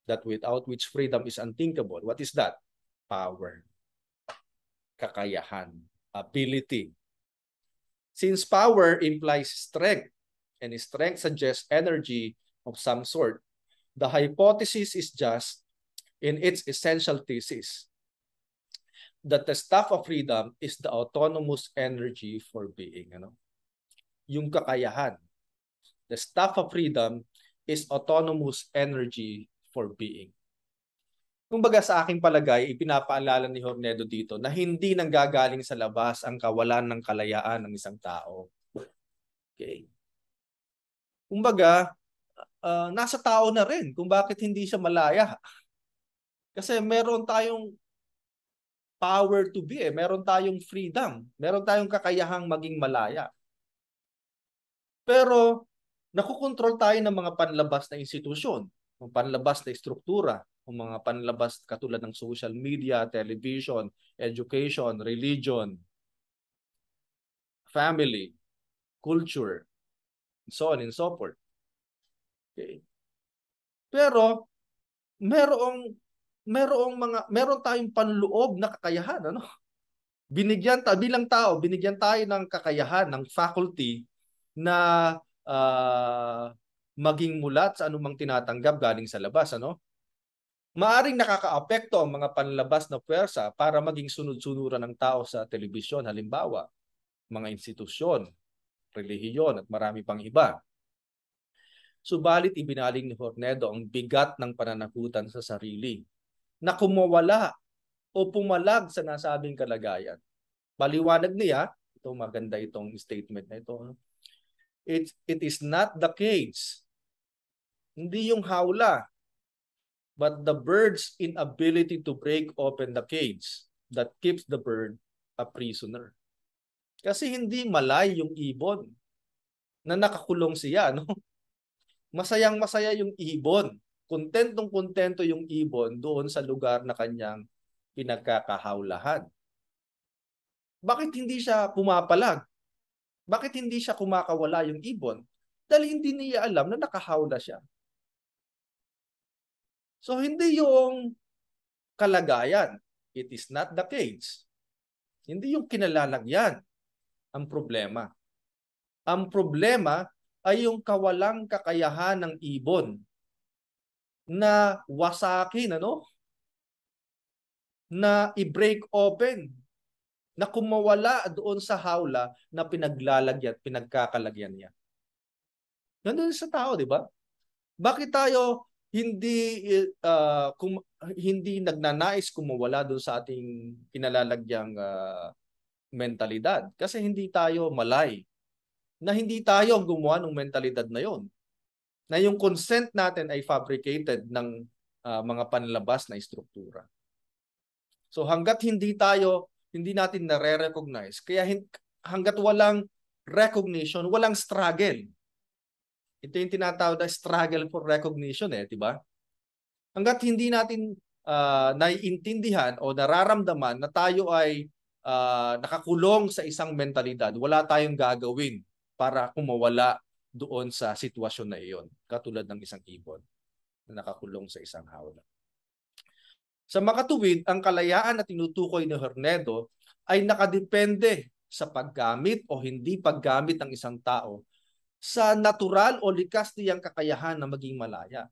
that without which freedom is unthinkable. What is that? Power, kakayahan, ability. Since power implies strength, and strength suggests energy of some sort, the hypothesis is just, in its essential thesis, that the staff of freedom is the autonomous energy for being. Yung kakayahan. The staff of freedom is autonomous energy for being. Kumbaga sa aking palagay, ipinapaalala ni Hornedo dito na hindi nanggagaling sa labas ang kawalan ng kalayaan ng isang tao. Okay. Kumbaga, nasa tao na rin kung bakit hindi siya malaya. Kasi meron tayong power to be, meron tayong freedom, meron tayong kakayahang maging malaya. Pero nakukontrol tayo ng mga panlabas na institusyon, ng panlabas na struktura, ng mga panlabas katulad ng social media, television, education, religion, family, culture, so on and so forth. Okay. Pero meron tayong panloob na kakayahan, bilang tao, binigyan tayo ng kakayahan, ng faculty na maging mulat sa anumang tinatanggap galing sa labas, Maaring nakakaapekto ang mga panlabas na puwersa para maging sunod-sunuran ng tao sa telebisyon, halimbawa, mga institusyon, relihiyon at marami pang iba. Subalit ibinaling ni Hornedo ang bigat ng pananagutan sa sarili na kumawala o pumalag sa nasabing kalagayan. Paliwanag niya, ito maganda itong statement na ito, it is not the case Hindi yung hawla, but the bird's inability to break open the cage that keeps the bird a prisoner. Kasi hindi malay yung ibon na nakakulong siya, no? Masayang-masaya yung ibon. Kontentong-kontento yung ibon doon sa lugar na kanyang pinagkakahawlahan. Bakit hindi siya pumapalag? Bakit hindi siya kumakawala yung ibon? Dahil hindi niya alam na nakahawla siya. So hindi yung kalagayan. It is not the cage. Hindi yung kinalalagyan ang problema. Ang problema ay yung kawalang kakayahan ng ibon na wasakin, na i-break open, na kumawala doon sa hawla na pinaglalagyan, pinagkakalagyan niya. Nandun sa tao, di ba? Bakit tayo hindi nagnanais kumawala doon sa ating pinalalagyang mentalidad? Kasi hindi tayo malay na hindi tayo gumawa ng mentalidad na yon. Na yung consent natin ay fabricated ng mga panlabas na istruktura. So hanggat hindi natin nare-recognize, kaya hanggat walang recognition, walang struggle. Ito yung tinatawag na struggle for recognition, di ba? Hanggat hindi natin naiintindihan o nararamdaman na tayo ay nakakulong sa isang mentalidad, wala tayong gagawin para kumawala doon sa sitwasyon na iyon, katulad ng isang ibon na nakakulong sa isang hawla. Sa makatuwid, ang kalayaan na tinutukoy ni Hornedo ay nakadepende sa paggamit o hindi paggamit ng isang tao sa natural o likas niyang kakayahan na maging malaya.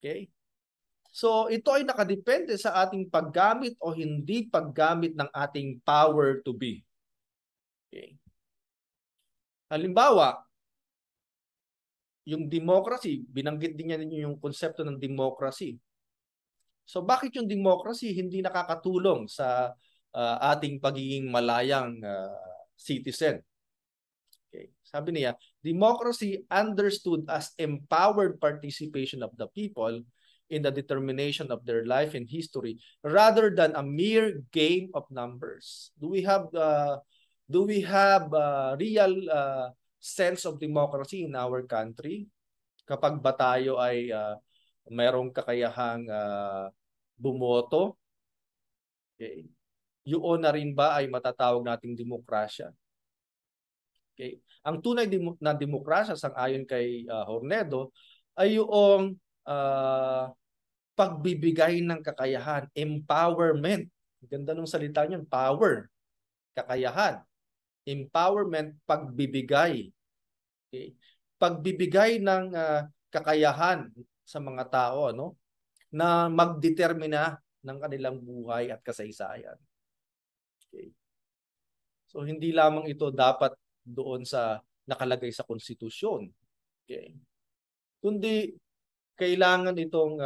Okay? So ito ay nakadepende sa ating paggamit o hindi paggamit ng ating power to be. Okay? Halimbawa, yung democracy, binanggit din niya yung konsepto ng democracy. So bakit yung democracy hindi nakakatulong sa ating pagiging malayang citizen? Okay. Sabi niya, democracy understood as empowered participation of the people in the determination of their life and history rather than a mere game of numbers. Do we have real sense of democracy in our country? Kapag ba tayo ay mayroong kakayahang bumoto, okay, yun na rin ba ay matatawag nating demokrasya? Okay. Ang tunay na demokrasya sang-ayon kay Hornedo ay yung pagbibigay ng kakayahan, empowerment. Ganda ng salita niyon, power, kakayahan, empowerment, pagbibigay. Okay. Pagbibigay ng kakayahan sa mga tao, na magdetermina ng kanilang buhay at kasaysayan. Okay. So hindi lamang ito dapat doon sa nakalagay sa konstitusyon. Okay. Kundi kailangan itong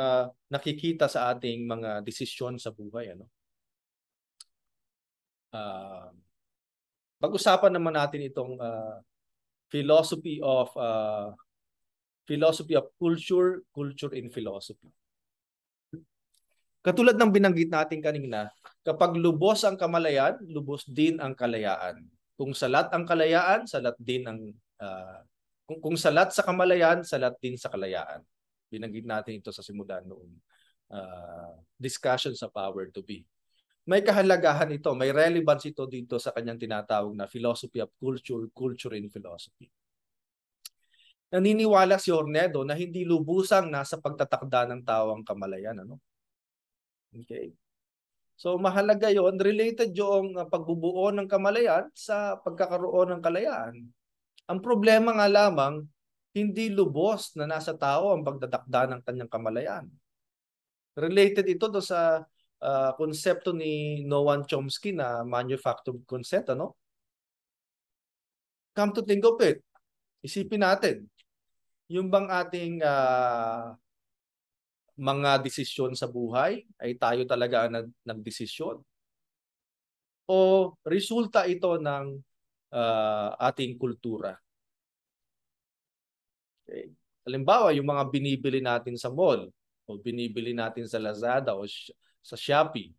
nakikita sa ating mga desisyon sa buhay, pag-usapan naman natin itong philosophy of culture in philosophy. Katulad ng binanggit natin kanina, kapag lubos ang kamalayan, lubos din ang kalayaan. Kung salat ang kalayaan, salat din ang kung salat sa kamalayan, salat din sa kalayaan. Binanggit natin ito sa simulan noong discussion sa power to be. May kahalagahan ito, may relevance ito dito sa kanyang tinatawag na philosophy of culture in philosophy. Naniniwala si Hornedo na hindi lubusang nasa pagtatakda ng tao ang kamalayan, Okay. So mahalaga yon, related yung pagbubuo ng kamalayan sa pagkakaroon ng kalayaan. Ang problema nga lamang, hindi lubos na nasa tao ang pagtatakda ng kanyang kamalayan. Related ito sa konsepto ni Noam Chomsky na manufactured consent, Come to think of it, isipin natin, yung bang ating mga desisyon sa buhay ay tayo talaga ang nagdesisyon? O resulta ito ng ating kultura? Okay. Halimbawa, yung mga binibili natin sa mall o binibili natin sa Lazada o sa Shopee.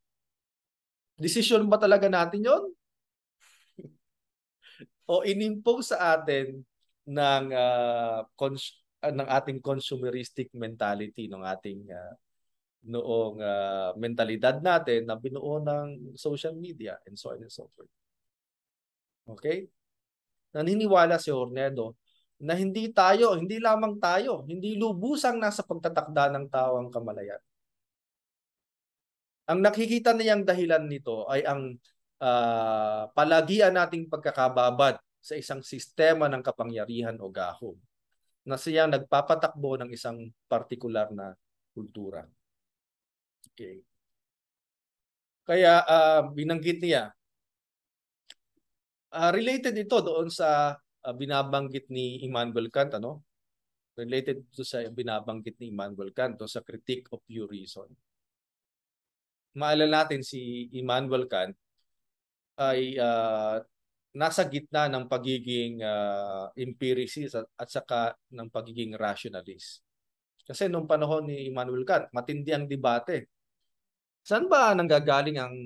Desisyon ba talaga natin yon? O inimpose sa atin ng ng ating consumeristic mentality, ng ating mentalidad natin na binuo ng social media and so on and so forth. Okay? Naniniwala si Hornedo na hindi lamang tayo, hindi lubusang nasa pagtatakda ng tao ang kamalayan. Ang nakikita niyang dahilan nito ay ang palagian nating pagkakababad sa isang sistema ng kapangyarihan o gahom na siyang nagpapatakbo ng isang partikular na kultura. Okay. Kaya binanggit niya, related ito doon sa binabanggit ni Immanuel Kant, ano? Related ito sa binabanggit ni Immanuel Kant sa Critique of Pure Reason. Maalala natin si Immanuel Kant ay nasa gitna ng pagiging empiricist at saka ng pagiging rationalist. Kasi nung panahon ni Immanuel Kant, matindi ang debate. Saan ba nanggagaling ang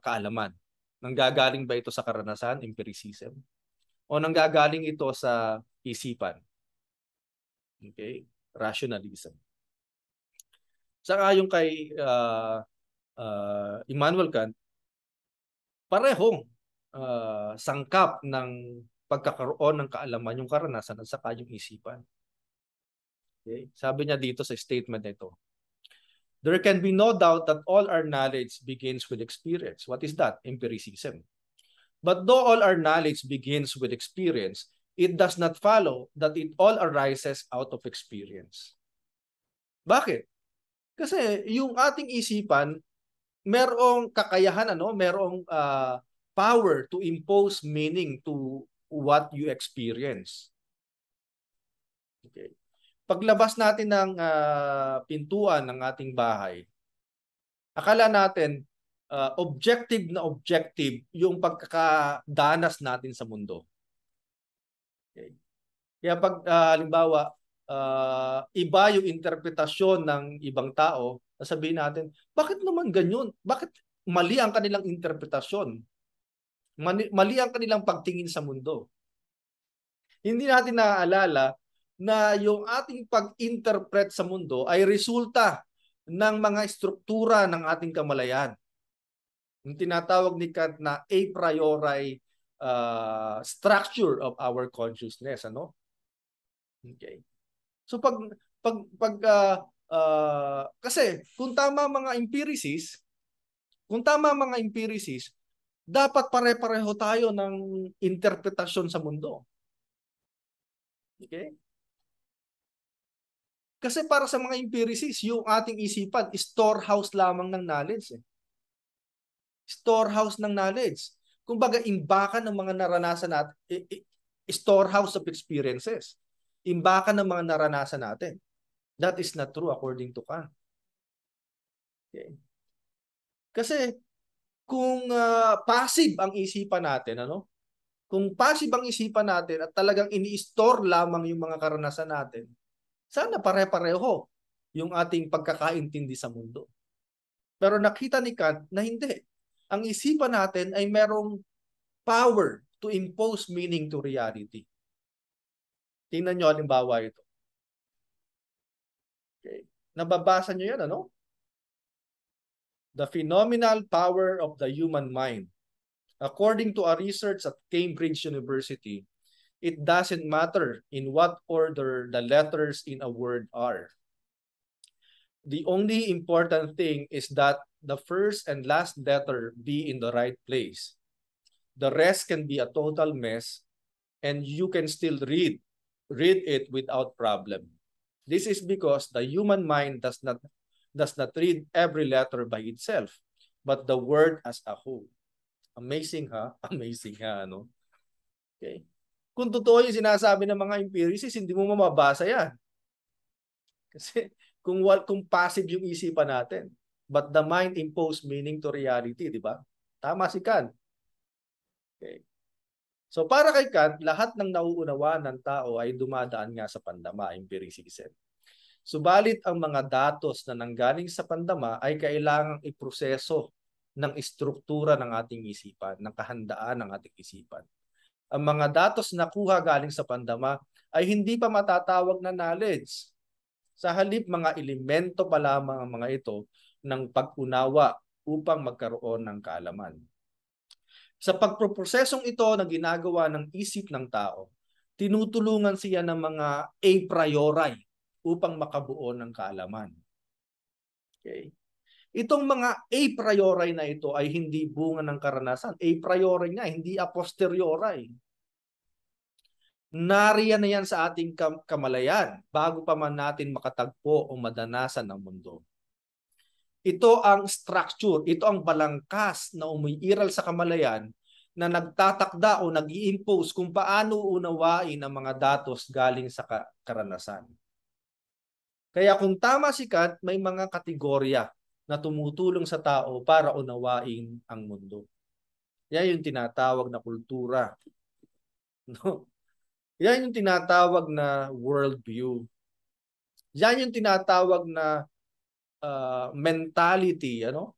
kaalaman? Nanggagaling ba ito sa karanasan, empiricism? O nanggagaling ito sa isipan? Okay? Rationalism. Saka yung kay Immanuel Kant, parehong sangkap ng pagkakaroon ng kaalaman yung karanasan at saka yung isipan. Okay? Sabi niya dito sa statement nito, there can be no doubt that all our knowledge begins with experience. What is that? Empiricism. But though all our knowledge begins with experience, it does not follow that it all arises out of experience. Bakit? Kasi yung ating isipan, merong kakayahan, merong power to impose meaning to what you experience. Okay. Paglabas natin ng pintuan ng ating bahay, akala natin objective na objective yung pagkakadanas natin sa mundo. Okay. Kaya pag halimbawa, iba yung interpretasyon ng ibang tao, sabihin natin, bakit naman ganyan? Bakit mali ang kanilang interpretasyon? Mali ang kanilang pagtingin sa mundo. Hindi natin naaalala na yung ating pag-interpret sa mundo ay resulta ng mga struktura ng ating kamalayan. Yung tinatawag ni Kant na a priori structure of our consciousness, ano? Okay. So kasi kung tama mga empiricists, dapat pare-pareho tayo ng interpretasyon sa mundo. Okay? Kasi para sa mga empiricists, yung ating isipan, storehouse lamang ng knowledge. Storehouse ng knowledge. Kumbaga, imbakan ng mga naranasan natin, storehouse of experiences. Imbakan ng mga naranasan natin. That is not true according to Kant. Okay. Kasi kung passive ang isipan natin, Kung passive ang isipan natin at talagang ini-store lamang yung mga karanasan natin, sana pare-pareho yung ating pagkakaintindi sa mundo. Pero nakita ni Kant na hindi. Ang isipan natin ay merong power to impose meaning to reality. Tingnan nyo halimbawa ito. Okay. Nababasa nyo yan, The phenomenal power of the human mind. According to a research at Cambridge University, it doesn't matter in what order the letters in a word are. The only important thing is that the first and last letter be in the right place. The rest can be a total mess and you can still read it without problem. This is because the human mind does not read every letter by itself, but the word as a whole. Amazing ha? Amazing ha, Okay. Kung totoo yung sinasabi ng mga empiricists, hindi mo mababasa yan. Kasi kung passive yung isipan natin, but the mind impose meaning to reality, di ba? Tama si Kant. Okay. So para kay Kant, lahat ng nauunawaan ng tao ay dumadaan nga sa pandama, empiricism. Subalit ang mga datos na nanggaling sa pandama ay kailangang iproseso ng istruktura ng ating isipan, ng kahandaan ng ating isipan. Ang mga datos na kuha galing sa pandama ay hindi pa matatawag na knowledge. Sa halip, mga elemento pa lamang ang mga ito ng pag-unawa upang magkaroon ng kaalaman. Sa pagproprosesong ito na ginagawa ng isip ng tao, tinutulungan siya ng mga a priori upang makabuo ng kaalaman. Okay? Itong mga a priori na ito ay hindi bunga ng karanasan. A priori nga, hindi a posteriori. Nariyan na yan sa ating kamalayan bago pa man natin makatagpo o madanasan ang mundo. Ito ang structure, ito ang balangkas na umiiral sa kamalayan na nagtatakda o nag-i-impose kung paano unawain ang mga datos galing sa karanasan. Kaya kung tama si Kant, may mga kategorya na tumutulong sa tao para unawain ang mundo. Yan yung tinatawag na kultura. No? Yan yung tinatawag na worldview. Yan yung tinatawag na mentality. Ano?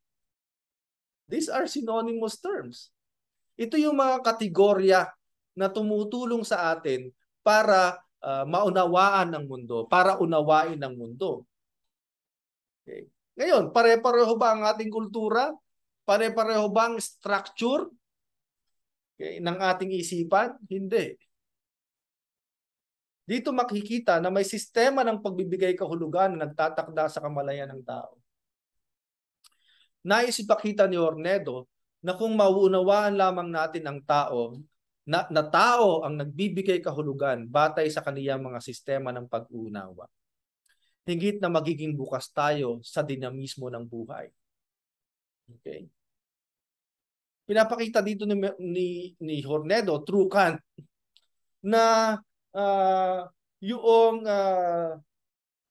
These are synonymous terms. Ito yung mga kategorya na tumutulong sa atin para maunawaan ang mundo, para unawain ang mundo. Okay. Ngayon, pare-pareho ba ang ating kultura? Pare-pareho ba ang structure ng ating isipan? Hindi. Dito makikita na may sistema ng pagbibigay kahulugan na nagtatakda sa kamalayan ng tao. Nais ipakita ni Hornedo na kung mauunawaan lamang natin ang tao, na tao ang nagbibigay kahulugan batay sa kaniyang mga sistema ng pag-uunawa, higit na magiging bukas tayo sa dinamismo ng buhay. Okay? Pinapakita dito ni Hornedo through Kant na yung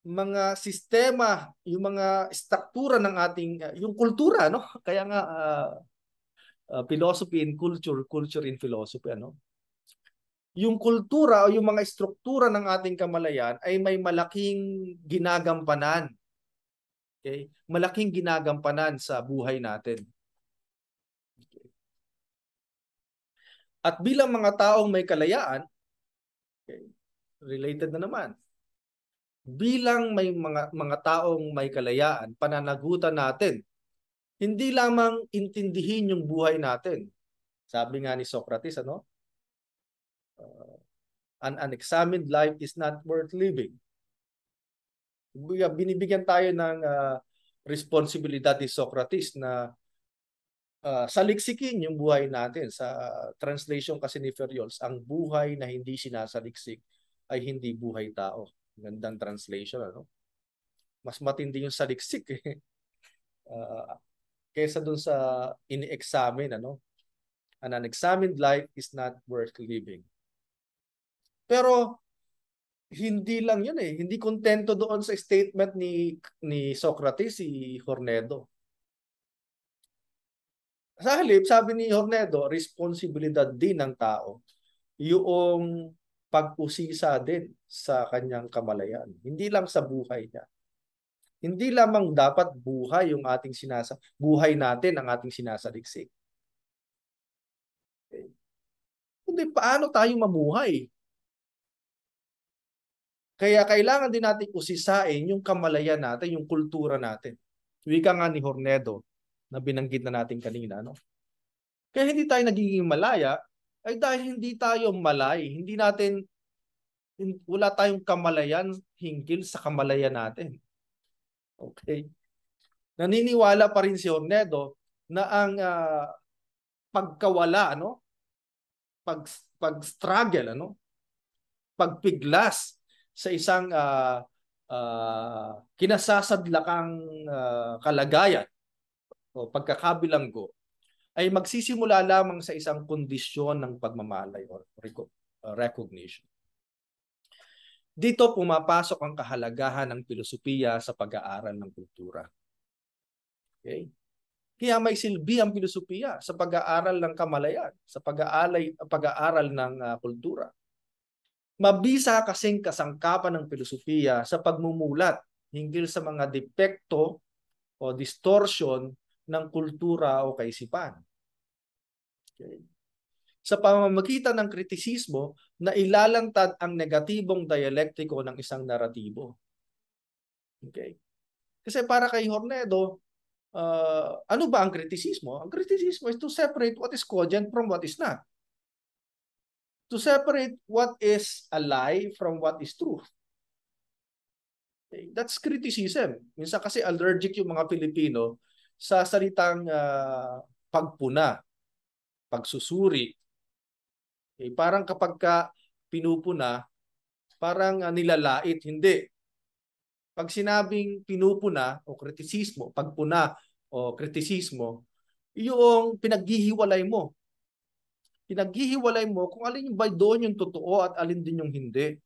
mga sistema, yung mga struktura ng ating, yung kultura, no? Kaya nga, philosophy in culture, culture in philosophy, ano? Yung kultura o yung mga struktura ng ating kamalayan ay may malaking ginagampanan. Okay? Malaking ginagampanan sa buhay natin. Okay. At bilang mga taong may kalayaan, okay, related na naman. Bilang may mga taong may kalayaan, pananagutan natin, hindi lamang intindihin yung buhay natin. Sabi nga ni Socrates, ano? An unexamined life is not worth living. Binibigyan tayo ng responsibilidad ni Socrates na saliksikin yung buhay natin. Sa translation kasi ni Ferriols, ang buhay na hindi sinasaliksik ay hindi buhay tao. Gandang translation, ano? Mas matindi yung saliksik kaysa dun sa ini-examine, ano? An unexamined life is not worth living. Pero hindi lang yun eh. Hindi kontento doon sa statement ni Socrates, si Hornedo. Sa halip, sabi ni Hornedo, responsibilidad din ng tao yung pag-usisa din sa kanyang kamalayan. Hindi lang sa buhay niya. Hindi lamang dapat buhay yung ating buhay natin ang ating sinasaliksik. Okay. Kundi paano tayo mamuhay? Kaya kailangan din natin usisain yung kamalayan natin, yung kultura natin. Wika nga ni Hornedo na binanggit na natin kanina, no? Kaya hindi tayo nagiging malaya ay dahil hindi tayo malay, wala tayong kamalayan hinggil sa kamalayan natin. Okay? Naniniwala pa rin si Hornedo na ang pagkawala, ano? Pag-struggle, ano? Pagpiglas sa isang kinasasadlakang kalagayan o pagkakabilanggo ay magsisimula lamang sa isang kondisyon ng pagmamalay or recognition. Dito pumapasok ang kahalagahan ng filosofiya sa pag-aaral ng kultura. Okay? Kaya may silbi ang filosofiya sa pag-aaral ng kamalayan, sa pag-aaral ng kultura. Mabisa kasing kasangkapan ng filosofiya sa pagmumulat hinggil sa mga depekto o distortion ng kultura o kaisipan. Okay. Sa pamamagitan ng kritisismo na ilalantad ang negatibong dialektiko ng isang naratibo. Okay. Kasi para kay Hornedo, ano ba ang kritisismo? Ang kritisismo is to separate what is cogent from what is not. To separate what is a lie from what is truth. Okay. That's criticism. Minsan kasi allergic yung mga Pilipino sa salitang pagpuna, pagsusuri. Okay. Parang kapag ka pinupuna, parang nilalait. Hindi. Pag sinabing pinupuna o kritisismo, pagpuna o kritisismo, yung pinaghihiwalay mo. Pinaghihiwalay mo kung alin ba doon yung totoo at alin din yung hindi.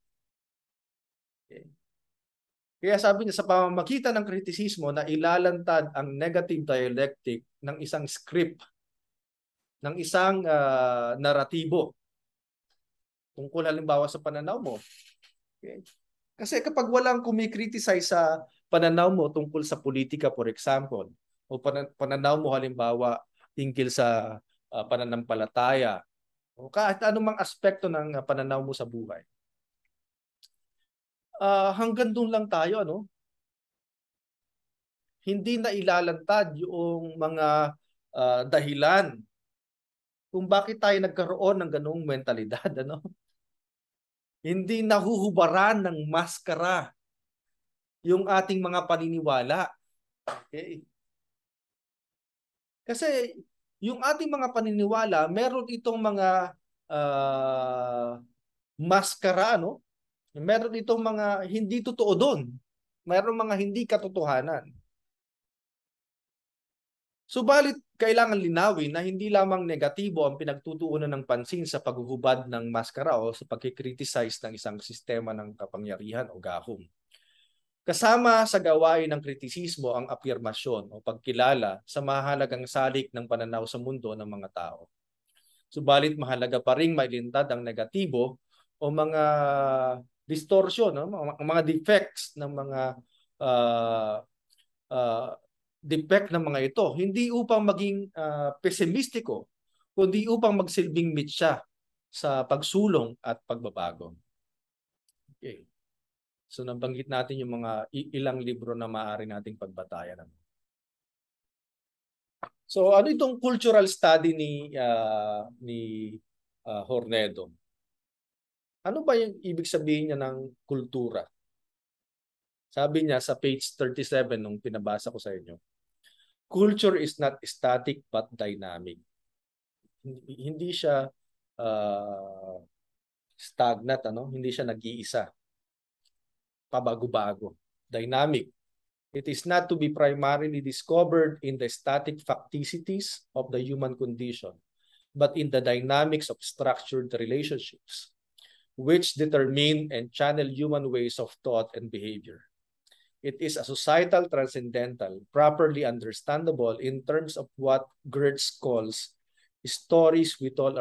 Okay. Kaya sabi niya, sa pamamagitan ng kritisismo na ilalantad ang negative dialectic ng isang script, ng isang naratibo tungkol halimbawa sa pananaw mo. Okay. Kasi kapag walang kumikriticize sa pananaw mo tungkol sa politika, for example, o pananaw mo halimbawa tingkil sa pananampalataya, o kahit anumang aspekto ng pananaw mo sa buhay, hanggang doon lang tayo, ano? Hindi na ilalantad yung mga dahilan kung bakit tayo nagkaroon ng ganung mentalidad, ano? Hindi nahuhubaran ng maskara yung ating mga paniniwala. Okay? Kasi yung ating mga paniniwala, meron itong mga maskara, no? Meron itong mga hindi totoo doon. Meron mga hindi katotohanan. Subalit, kailangan linawin na hindi lamang negatibo ang pinagtutuunan ng pansin sa paghuhubad ng maskara o sa pagkikriticize ng isang sistema ng kapangyarihan o gahong. Kasama sa gawain ng kritisismo ang afirmasyon o pagkilala sa mahalagang salik ng pananaw sa mundo ng mga tao. Subalit mahalaga pa ring mailintad ang negatibo o mga distortion, no? Mga defects ng mga defect ng mga ito, hindi upang maging pesimistiko, kundi upang magsilbing mitya sa pagsulong at pagbabago. Okay. So nabanggit natin yung mga ilang libro na maaari nating pagbatayan. So ano itong cultural study ni Hornedo? Ano ba yung ibig sabihin niya ng kultura? Sabi niya sa page 37 nung pinabasa ko sa inyo, culture is not static but dynamic. Hindi siya stagnant, ano? Hindi siya nag-iisa. Pabago-bago. Dynamic. It is not to be primarily discovered in the static facticities of the human condition, but in the dynamics of structured relationships, which determine and channel human ways of thought and behavior. It is a societal transcendental, properly understandable in terms of what Gertz calls stories we tell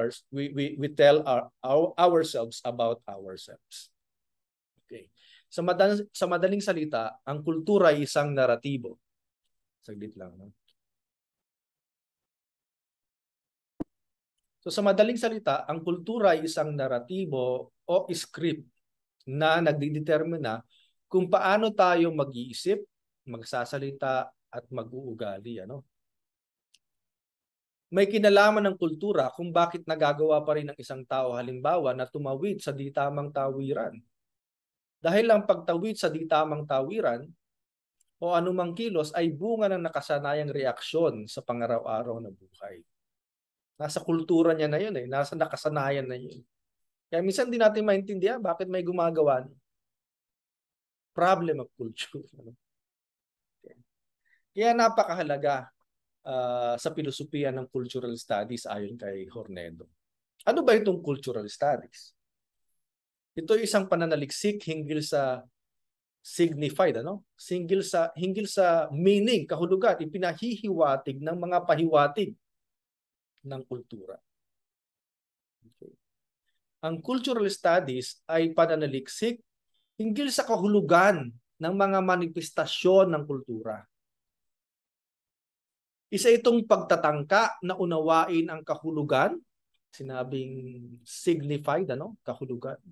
ourselves about ourselves. Okay. Sa madaling salita, ang kultura ay isang naratibo. Saglit lang. No? So sa madaling salita, ang kultura ay isang naratibo o script na nagdidetermina kung paano tayo mag-iisip, magsasalita at mag-uugali. Ano? May kinalaman ng kultura kung bakit nagagawa pa rin ng isang tao halimbawa na tumawid sa di tamang tawiran. Dahil ang pagtawid sa di tamang tawiran o anumang kilos ay bunga ng nakasanayang reaksyon sa pangaraw-araw na buhay. Nasa kultura niya na yun eh. Nasa nakasanayan na yun. Kaya minsan di natin maintindihan bakit may gumagawa. Problem of culture. Kaya napakahalaga sa filosofiya ng cultural studies ayon kay Hornedo. Ano ba itong cultural studies? Ito ay isang pananaliksik hinggil sa signified, hinggil sa meaning, kahulugan, ipinahihiwatig ng mga pahiwatig ng kultura. Okay. Ang cultural studies ay pananaliksik hinggil sa kahulugan ng mga manifestasyon ng kultura. Isa itong pagtatangka na unawain ang kahulugan, sinabing signified, kahulugan.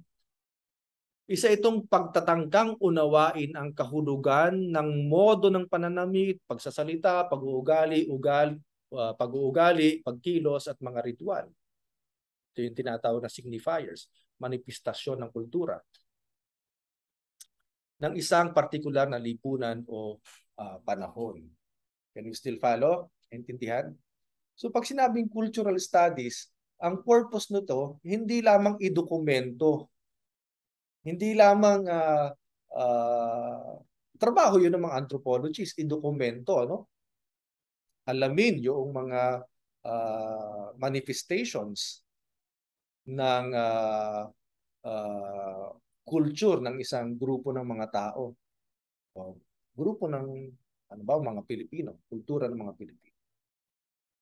Isa itong pagtatangkang unawain ang kahulugan ng modo ng pananamit, pagsasalita, pag-uugali, pagkilos at mga ritual. Ito yung tinatawag na signifiers, manifestasyon ng kultura ng isang partikular na lipunan o panahon. Can you still follow? Intindihan? So pag sinabing cultural studies, ang purpose nito hindi lamang idokumento, hindi lamang trabaho yun ng mga anthropologists, idokumento, alamin yung mga manifestations ng culture ng isang grupo ng mga tao. Grupo ng mga Pilipino, kultura ng mga Pilipino.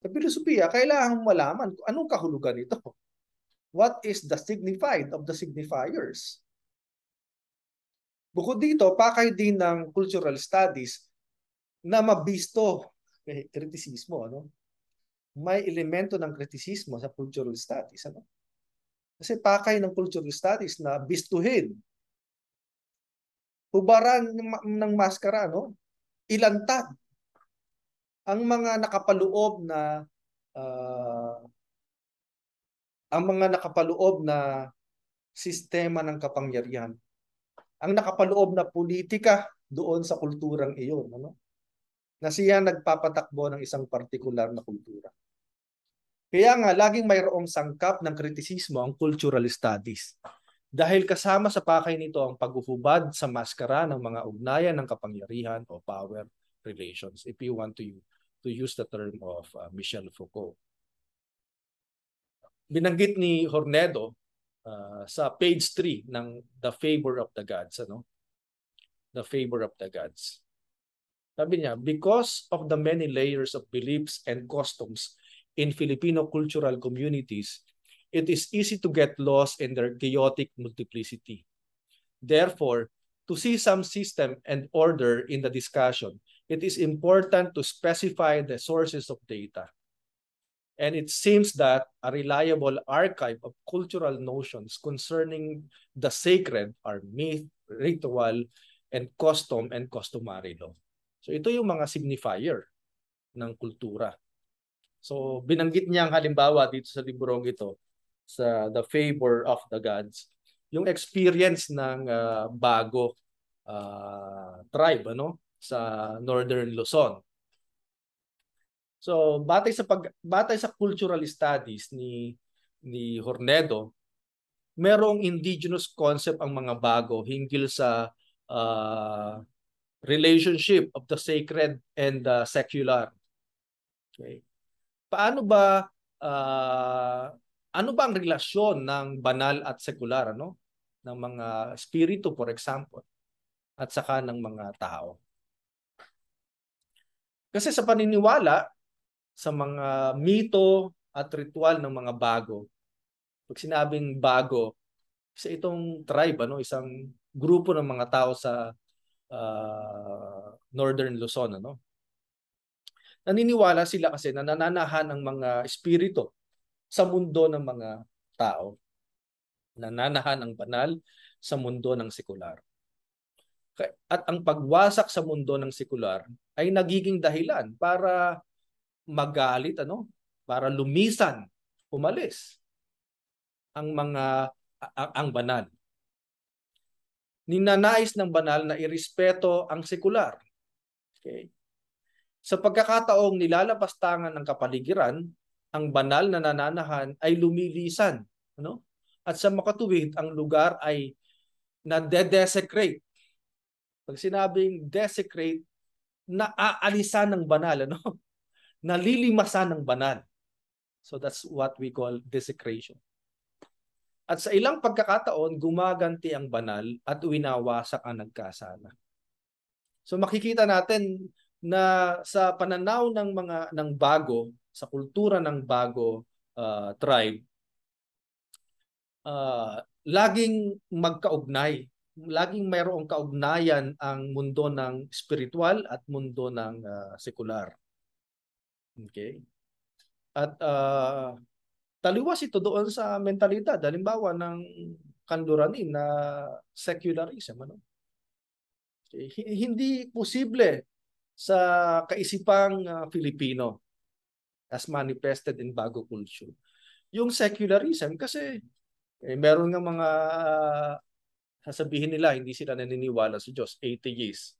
Sa filosofiya, kailangan malaman kung anong kahulugan ito. What is the signified of the signifiers? Bukod dito, pakay din ng cultural studies na mabisto kritisismo, May elemento ng kritisismo sa cultural studies, Kasi pakay ng cultural studies na bistuhin, hubaran ng maskara, ilantad ang mga nakapaloob na sistema ng kapangyarihan, ang nakapaloob na politika doon sa kulturang iyon, na siya nagpapatakbo ng isang partikular na kultura. Kaya nga, laging mayroong sangkap ng kritisismo ang cultural studies. Dahil kasama sa pakay nito ang paghuhubad sa maskara ng mga ugnayan ng kapangyarihan o power relations, if you want to use the term of Michel Foucault. Binanggit ni Hornedo sa page 3 ng The Favor of the Gods, The Favor of the Gods. Sabi niya, because of the many layers of beliefs and customs in Filipino cultural communities, it is easy to get lost in their chaotic multiplicity. Therefore, to see some system and order in the discussion, it is important to specify the sources of data. And it seems that a reliable archive of cultural notions concerning the sacred are myth, ritual, and custom and customary law. So ito yung mga signifier ng kultura. So binanggit niya ang halimbawa dito sa librong ito, sa The Favor of the Gods, yung experience ng Bago tribe sa Northern Luzon. So batay sa cultural studies ni Hornedo, merong indigenous concept ang mga Bago hinggil sa relationship of the sacred and the secular. Okay. Ano ba ang relasyon ng banal at sekular, ng mga spirito, for example, at saka ng mga tao? Kasi sa paniniwala sa mga mito at ritual ng mga Bago, pag sinabing Bago, sa itong tribe, isang grupo ng mga tao sa Northern Luzon, naniniwala sila kasi na nananahan ang mga espiritu sa mundo ng mga tao. Nananahan ang banal sa mundo ng sekular. At ang pagwasak sa mundo ng sekular ay nagiging dahilan para magalit, para lumisan, umalis ang banal. Ninanais ng banal na irespeto ang sekular. Okay. Sa pagkakataong nilalapastangan ng kapaligiran, ang banal na nananahan ay lumilisan, At sa makatuwid, ang lugar ay nade-desecrate. Pag sinabing desecrate, naaalisan ng banal, nalilimasan ng banal. So that's what we call desecration. At sa ilang pagkakataon, gumaganti ang banal at winawasak ang nagkasala. So makikita natin na sa pananaw ng bago, sa kultura ng bago tribe, laging magkaugnay. Laging mayroong kaugnayan ang mundo ng spiritual at mundo ng sekular. Okay? At taliwas ito doon sa mentalidad. Halimbawa ng kanluranin na secularism. Ano? Okay? Hindi posible sa kaisipang Filipino as manifested in bago culture. Yung secularism kasi meron nga mga sasabihin nila hindi sila naniniwala sa Diyos, atheist.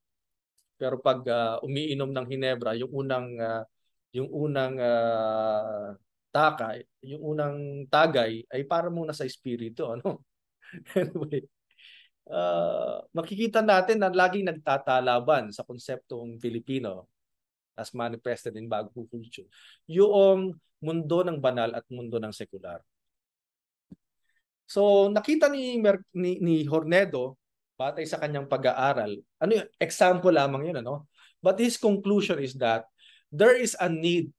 Pero pag umiinom ng Hinebra, yung unang tagay ay para muna sa espiritu, ano? Anyway, makikita natin na laging nagtatalaban sa konseptong Filipino as manifested in bago culture. Yung mundo ng banal at mundo ng sekular. So nakita ni Hornedo batay sa kanyang pag-aaral. Ano yung example lamang yun, ano? But his conclusion is that there is a need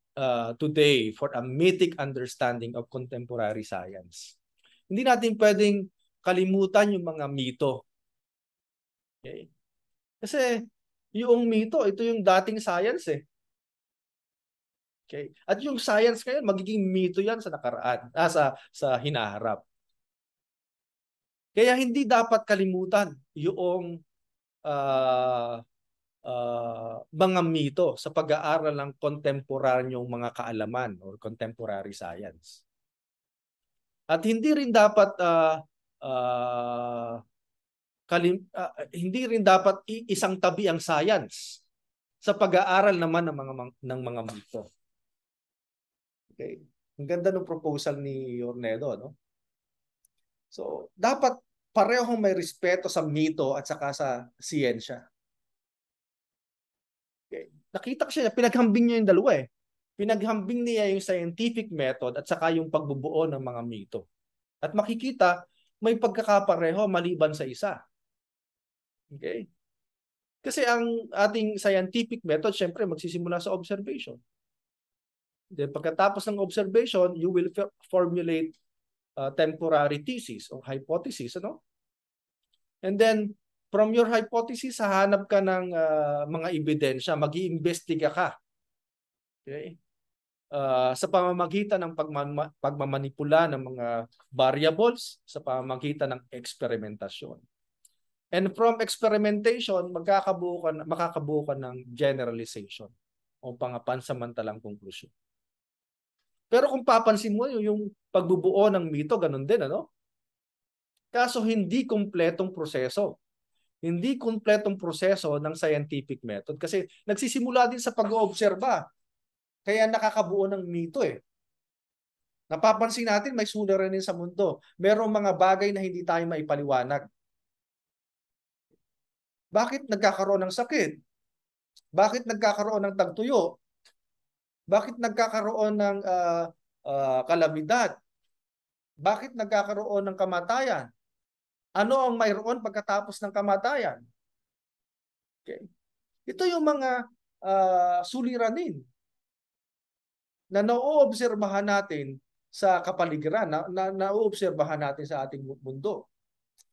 today for a mythic understanding of contemporary science. Hindi natin pwedeng kalimutan yung mga mito. Okay? Kasi yung mito, ito yung dating science eh. Okay? At yung science ngayon, magiging mito yan sa nakaraan, sa hinaharap. Kaya hindi dapat kalimutan yung mga mito sa pag-aaral ng kontemporaryong mga kaalaman or contemporary science. At hindi rin dapat hindi rin dapat isang tabi ang science sa pag-aaral naman ng mga mito. Okay. Ang ganda ng proposal ni Ornedo, no? So, dapat parehong may respeto sa mito at saka sa siyensya. Okay. Nakita ko siya, pinaghambing niya yung dalawa eh. Pinaghambing niya yung scientific method at saka yung pagbubuo ng mga mito. At makikita, may pagkakapareho maliban sa isa. Okay? Kasi ang ating scientific method, syempre, magsisimula sa observation. Then, pagkatapos ng observation, you will formulate temporary thesis o hypothesis, ano? And then from your hypothesis, hahanap ka ng mga ebidensya, mag-iimbestiga ka. Okay? Sa pamamagitan ng pagmamanipula ng mga variables, sa pamamagitan ng eksperimentasyon. And from experimentation, makakabuo ka ng generalization o pansamantalang konklusyon. Pero kung papansin mo yung pagbubuo ng mito, ganun din, ano? Kaso hindi kumpletong proseso. Hindi kumpletong proseso ng scientific method kasi nagsisimula din sa pag-oobserba. Kaya nakakabuo ng mito eh. Napapansin natin may suliranin sa mundo. Merong mga bagay na hindi tayo maipaliwanag. Bakit nagkakaroon ng sakit? Bakit nagkakaroon ng tagtuyo? Bakit nagkakaroon ng kalamidad? Bakit nagkakaroon ng kamatayan? Ano ang mayroon pagkatapos ng kamatayan? Okay. Ito yung mga suliranin na nauobserbahan natin sa kapaligiran, na nauobserbahan natin sa ating mundo.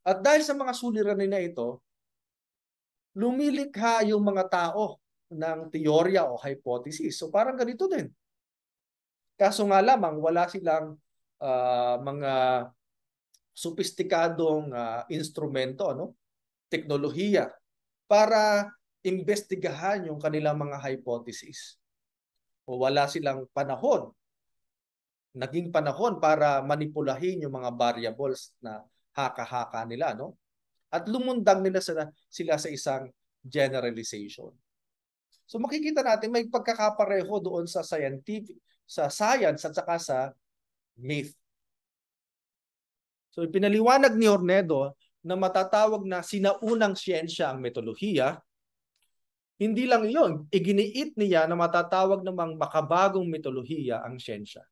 At dahil sa mga suliranin na ito, lumilikha yung mga tao ng teorya o hypothesis. So parang ganito din. Kaso nga lamang, wala silang mga sopistikadong instrumento, ano? Teknolohiya para imbestigahan yung kanilang mga hypothesis. O wala silang panahon, naging panahon para manipulahin yung mga variables na haka-haka nila, no? At lumundang nila sila sa isang generalization. So makikita natin may pagkakapareho doon sa science at saka sa myth. So ipinaliwanag ni Hornedo na matatawag na sinaunang siyensya ang metodolohiya. Hindi lang iyon, iginiit niya na matatawag namang makabagong metodolohiya ang siyensya.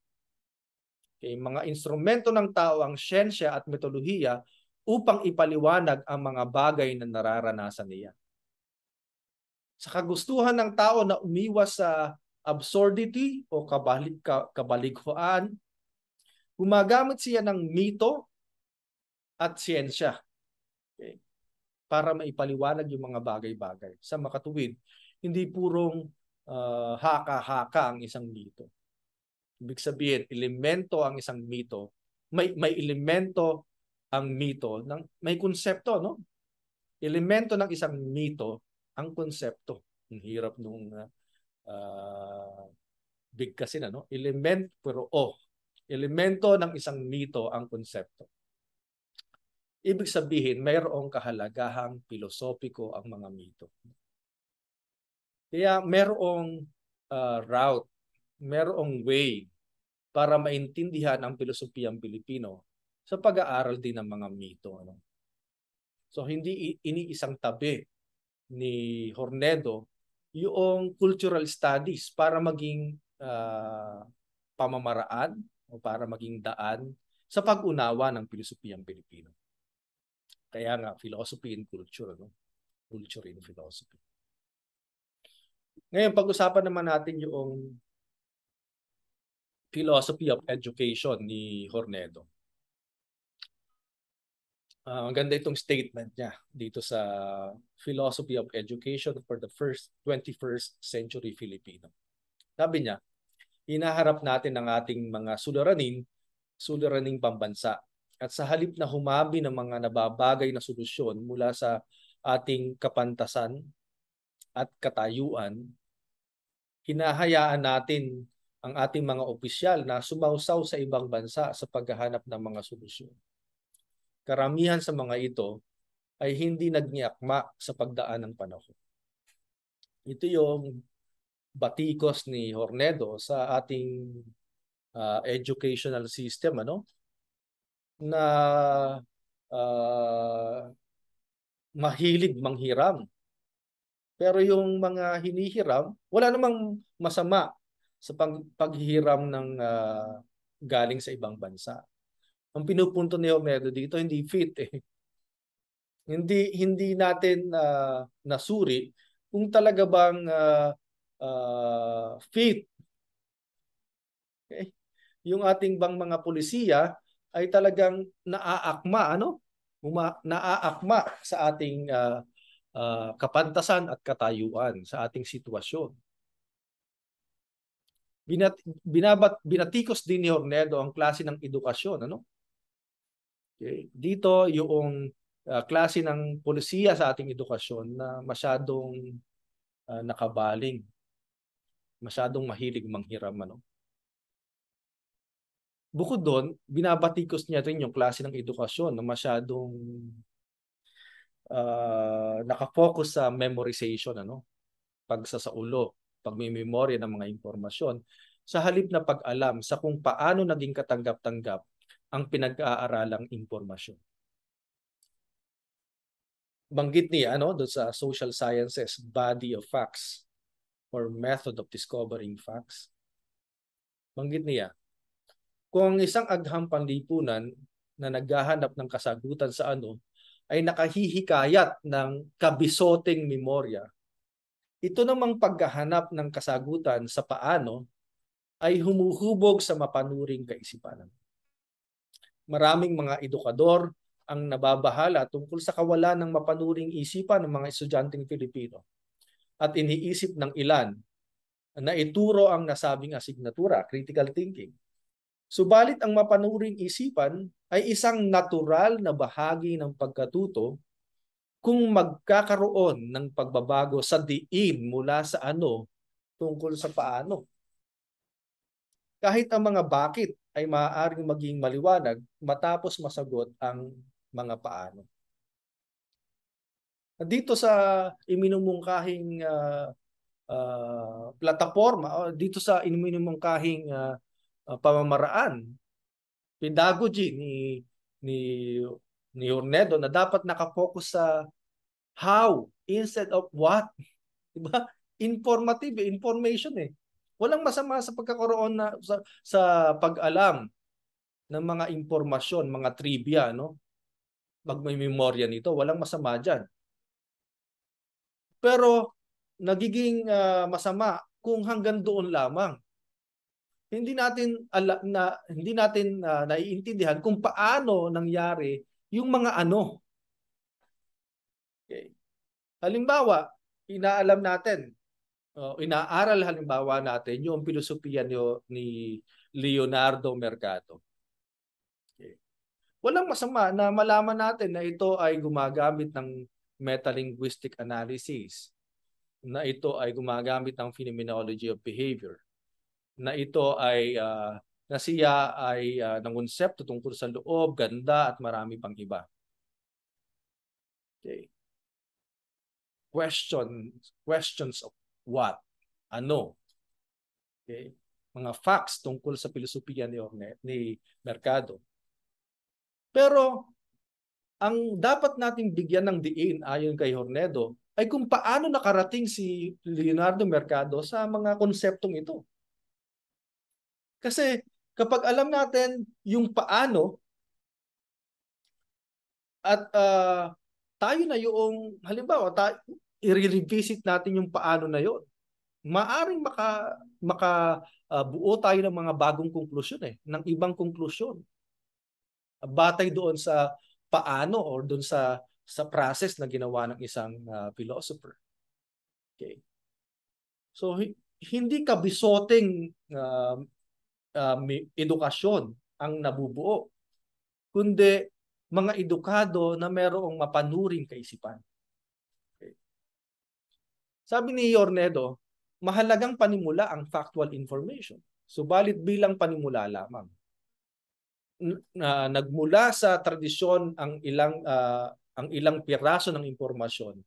Okay, mga instrumento ng tao ang siyensya at metodolohiya upang ipaliwanag ang mga bagay na nararanasan niya. sa kagustuhan ng tao na umiwas sa absurdity o kabalighuan, gumagamit siya ng mito at siyensya, okay, para maipaliwanag yung mga bagay-bagay. Sa makatuwid, hindi purong haka-haka ang isang mito. Ibig sabihin, elemento ang isang mito. May elemento ang mito, may konsepto, no? Elemento ng isang mito ang konsepto. Ang hirap nung bigkasin, ano? Elemento ng isang mito ang konsepto. Ibig sabihin, mayroong kahalagahang pilosopiko ang mga mito. Kaya mayroong route, mayroong way para maintindihan ang pilosopiyang Pilipino sa pag-aaral din ng mga mito. Ano? So hindi iniisang tabi ni Hornedo yung cultural studies para maging pamamaraan o para maging daan sa pag-unawa ng pilosopiyang Pilipino. Kaya nga, philosophy in culture, no? Culture in philosophy. Ngayon, pag-usapan naman natin yung philosophy of education ni Hornedo. Ang ganda itong statement niya dito sa Philosophy of Education for the 21st Century Filipino. Sabi niya, hinaharap natin ang ating mga suliraning pambansa. At sa halip na humabi ng mga nababagay na solusyon mula sa ating kapantasan at katayuan, hinahayaan natin ang ating mga opisyal na sumausaw sa ibang bansa sa paghahanap ng mga solusyon. Karamihan sa mga ito ay hindi nagniakma sa pagdaan ng panahon. Ito yung batikos ni Hornedo sa ating educational system, ano? Na mahilig manghiram. Pero yung mga hinihiram, wala namang masama sa paghihiram ng galing sa ibang bansa. Ang pinupunto ni Hornedo dito, hindi fit eh. Hindi natin nasuri kung talaga bang fit. Okay? Yung ating bang mga pulisiya ay talagang naaakma, ano? Naaakma sa ating kapantasan at katayuan, sa ating sitwasyon. Binatikos din ni Hornedo ang klase ng edukasyon, ano? Okay. Dito yung klase ng pulisiya sa ating edukasyon na masyadong nakabaling, masyadong mahilig manghiram, ano? Bukod doon, binabatikos niya rin yung klase ng edukasyon na masyadong nakafocus sa memorization, ano? Pagsasaulo, pagmimemorya ng mga impormasyon, sa halip na pag-alam sa kung paano naging katanggap-tanggap ang pinag-aaralang impormasyon. Banggit niya, ano, doon sa social sciences, body of facts or method of discovering facts. Banggit niya, kung isang agham panlipunan na naghahanap ng kasagutan sa ano ay nakahihikayat ng kabisoteng memorya, ito namang paghahanap ng kasagutan sa paano ay humuhubog sa mapanuring kaisipan. Maraming mga edukador ang nababahala tungkol sa kawalan ng mapanuring isipan ng mga estudyanteng Pilipino. At iniisip ng ilan na ituro ang nasabing asignatura, critical thinking. Subalit ang mapanuring isipan ay isang natural na bahagi ng pagkatuto kung magkakaroon ng pagbabago sa diin mula sa ano tungkol sa paano. Kahit ang mga bakit ay maaaring maging maliwanag matapos masagot ang mga paano. Dito sa iminumungkahing plataforma, dito sa iminumungkahing pamamaraan, pedagogy ni Hornedo na dapat nakafocus sa how instead of what. Diba? Informative, information eh. Walang masama sa pagkakaroon na sa pag-alam ng mga impormasyon, mga trivia, no? Pag may memorya nito, walang masama diyan. Pero nagiging masama kung hanggang doon lamang. Hindi natin naiintindihan kung paano nangyari yung mga ano. Okay. Halimbawa, inaalam natin, inaaral halimbawa natin yung filosofiya ni Leonardo Mercado. Okay. Walang masama na malaman natin na ito ay gumagamit ng metalinguistic analysis, na ito ay gumagamit ng phenomenology of behavior, na ito ay na siya ay nangonsepto tungkol sa loob, ganda at marami pang iba. Okay. Questions of what? Ano? Okay. Mga facts tungkol sa filosofiya ni Mercado. Pero ang dapat nating bigyan ng diin ayon kay Hornedo ay kung paano nakarating si Leonardo Mercado sa mga konseptong ito. Kasi kapag alam natin yung paano at tayo na yung, halimbawa, i-revisit natin yung paano na yon, maaring buo tayo ng mga bagong konklusyon ng ibang konklusyon. Batay doon sa paano or doon sa process na ginawa ng isang philosopher. Okay. So hindi kabisoteng edukasyon ang nabubuo, kundi mga edukado na mayroong mapanuring kaisipan. Okay. Sabi ni Hornedo, mahalagang panimula ang factual information, subalit bilang panimula lamang. Nagmula sa tradisyon ang ilang piraso ng impormasyon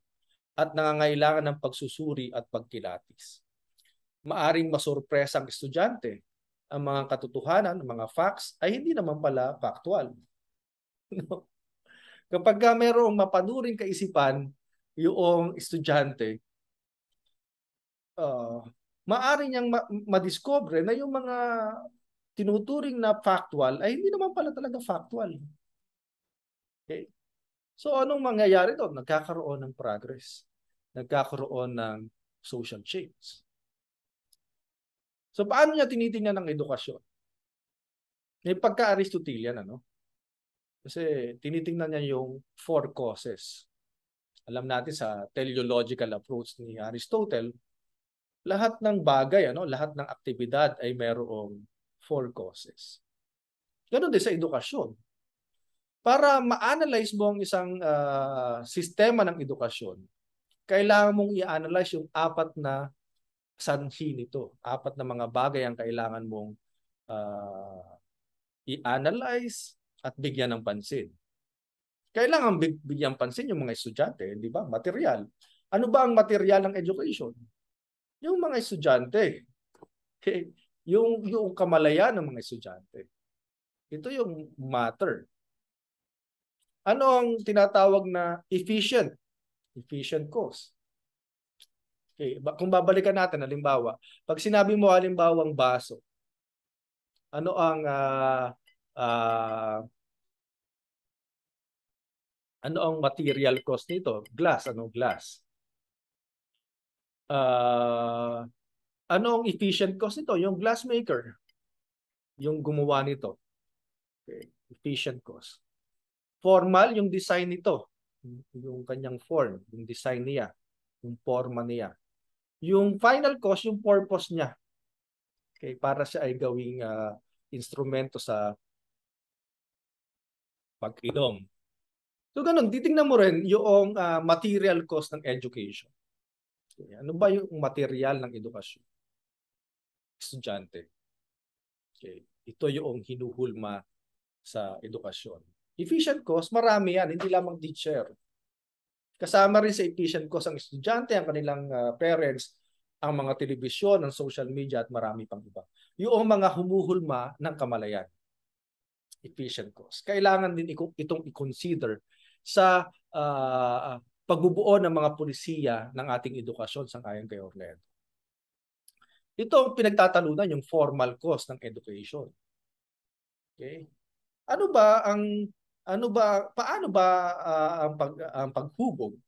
at nangangailangan ng pagsusuri at pagkilatis. Maaring masurpresa ang estudyante. Ang mga katotohanan, mga facts ay hindi naman pala factual. Kapag mayroong mapanuring kaisipan yung estudyante, maaari niyang madiscover na yung mga tinuturing na factual ay hindi naman pala talaga factual. Okay? So anong mangyayari doon? Nagkakaroon ng progress. Nagkakaroon ng social change. So paano niya tinitingnan ng edukasyon? May pagka-Aristotelian, ano? Kasi tinitingnan niya yung 4 causes. Alam natin sa teleological approach ni Aristotle, lahat ng bagay, lahat ng aktibidad ay mayroong 4 causes. Ganon din sa edukasyon. Para ma-analyze mo ang isang sistema ng edukasyon, kailangan mong i-analyze yung 4 na sanhi nito. 4 na mga bagay ang kailangan mong i-analyze at bigyan ng pansin. Kailangan bigyan pansin yung mga estudyante, di ba? Material. Ano ba ang material ng education? Yung mga estudyante. Okay? Yung kamalayan ng mga estudyante. Ito yung matter. Ano ang tinatawag na efficient cost? Okay, kung babalikan natin, halimbawa, pag sinabi mo halimbawa ang baso, ano ang material cost nito? Glass, glass? Ano ang efficient cost nito? Yung glass maker, yung gumawa nito. Okay, efficient cost. Formal, yung design nito, yung kanyang form, yung design niya, yung forma niya. Yung final cost, yung purpose niya. Okay, para siya ay gawing instrumento sa pag-inom. So ganun, titingnan mo rin yung material cost ng education. Okay, ano ba yung material ng edukasyon? Estudyante. Okay, ito yung hinuhulma sa edukasyon. Efficient cost, marami yan, hindi lamang teacher. Kasama rin sa efficient cost ang estudyante, ang kanilang parents, ang mga telebisyon, ang social media at marami pang iba. Yung mga humuhulma ng kamalayan. Efficient cost. Kailangan din itong i-consider sa pagbubuo ng mga pulisiya ng ating edukasyon sang-ayon kay Hornedo. Ito ang pinagtatalunan, yung formal cost ng education. Okay? Paano ba ang paghubog?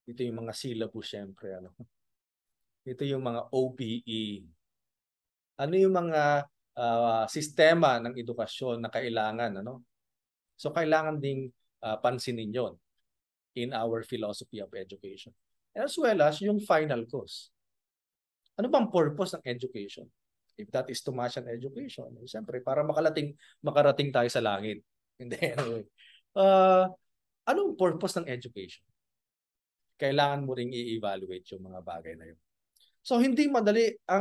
Ito yung mga syllabus, syempre, Ito yung mga OPE. Ano yung mga sistema ng edukasyon na kailangan, ano? So kailangan ding pansinin yon in our philosophy of education. As well as yung final cause. Ano bang purpose ng education? If that is to mass education, siyempre para makarating tayo sa langit. Hindi, anyway. Anong purpose ng education? Kailangan mo ring i-evaluate yung mga bagay na yun. So hindi madali uh,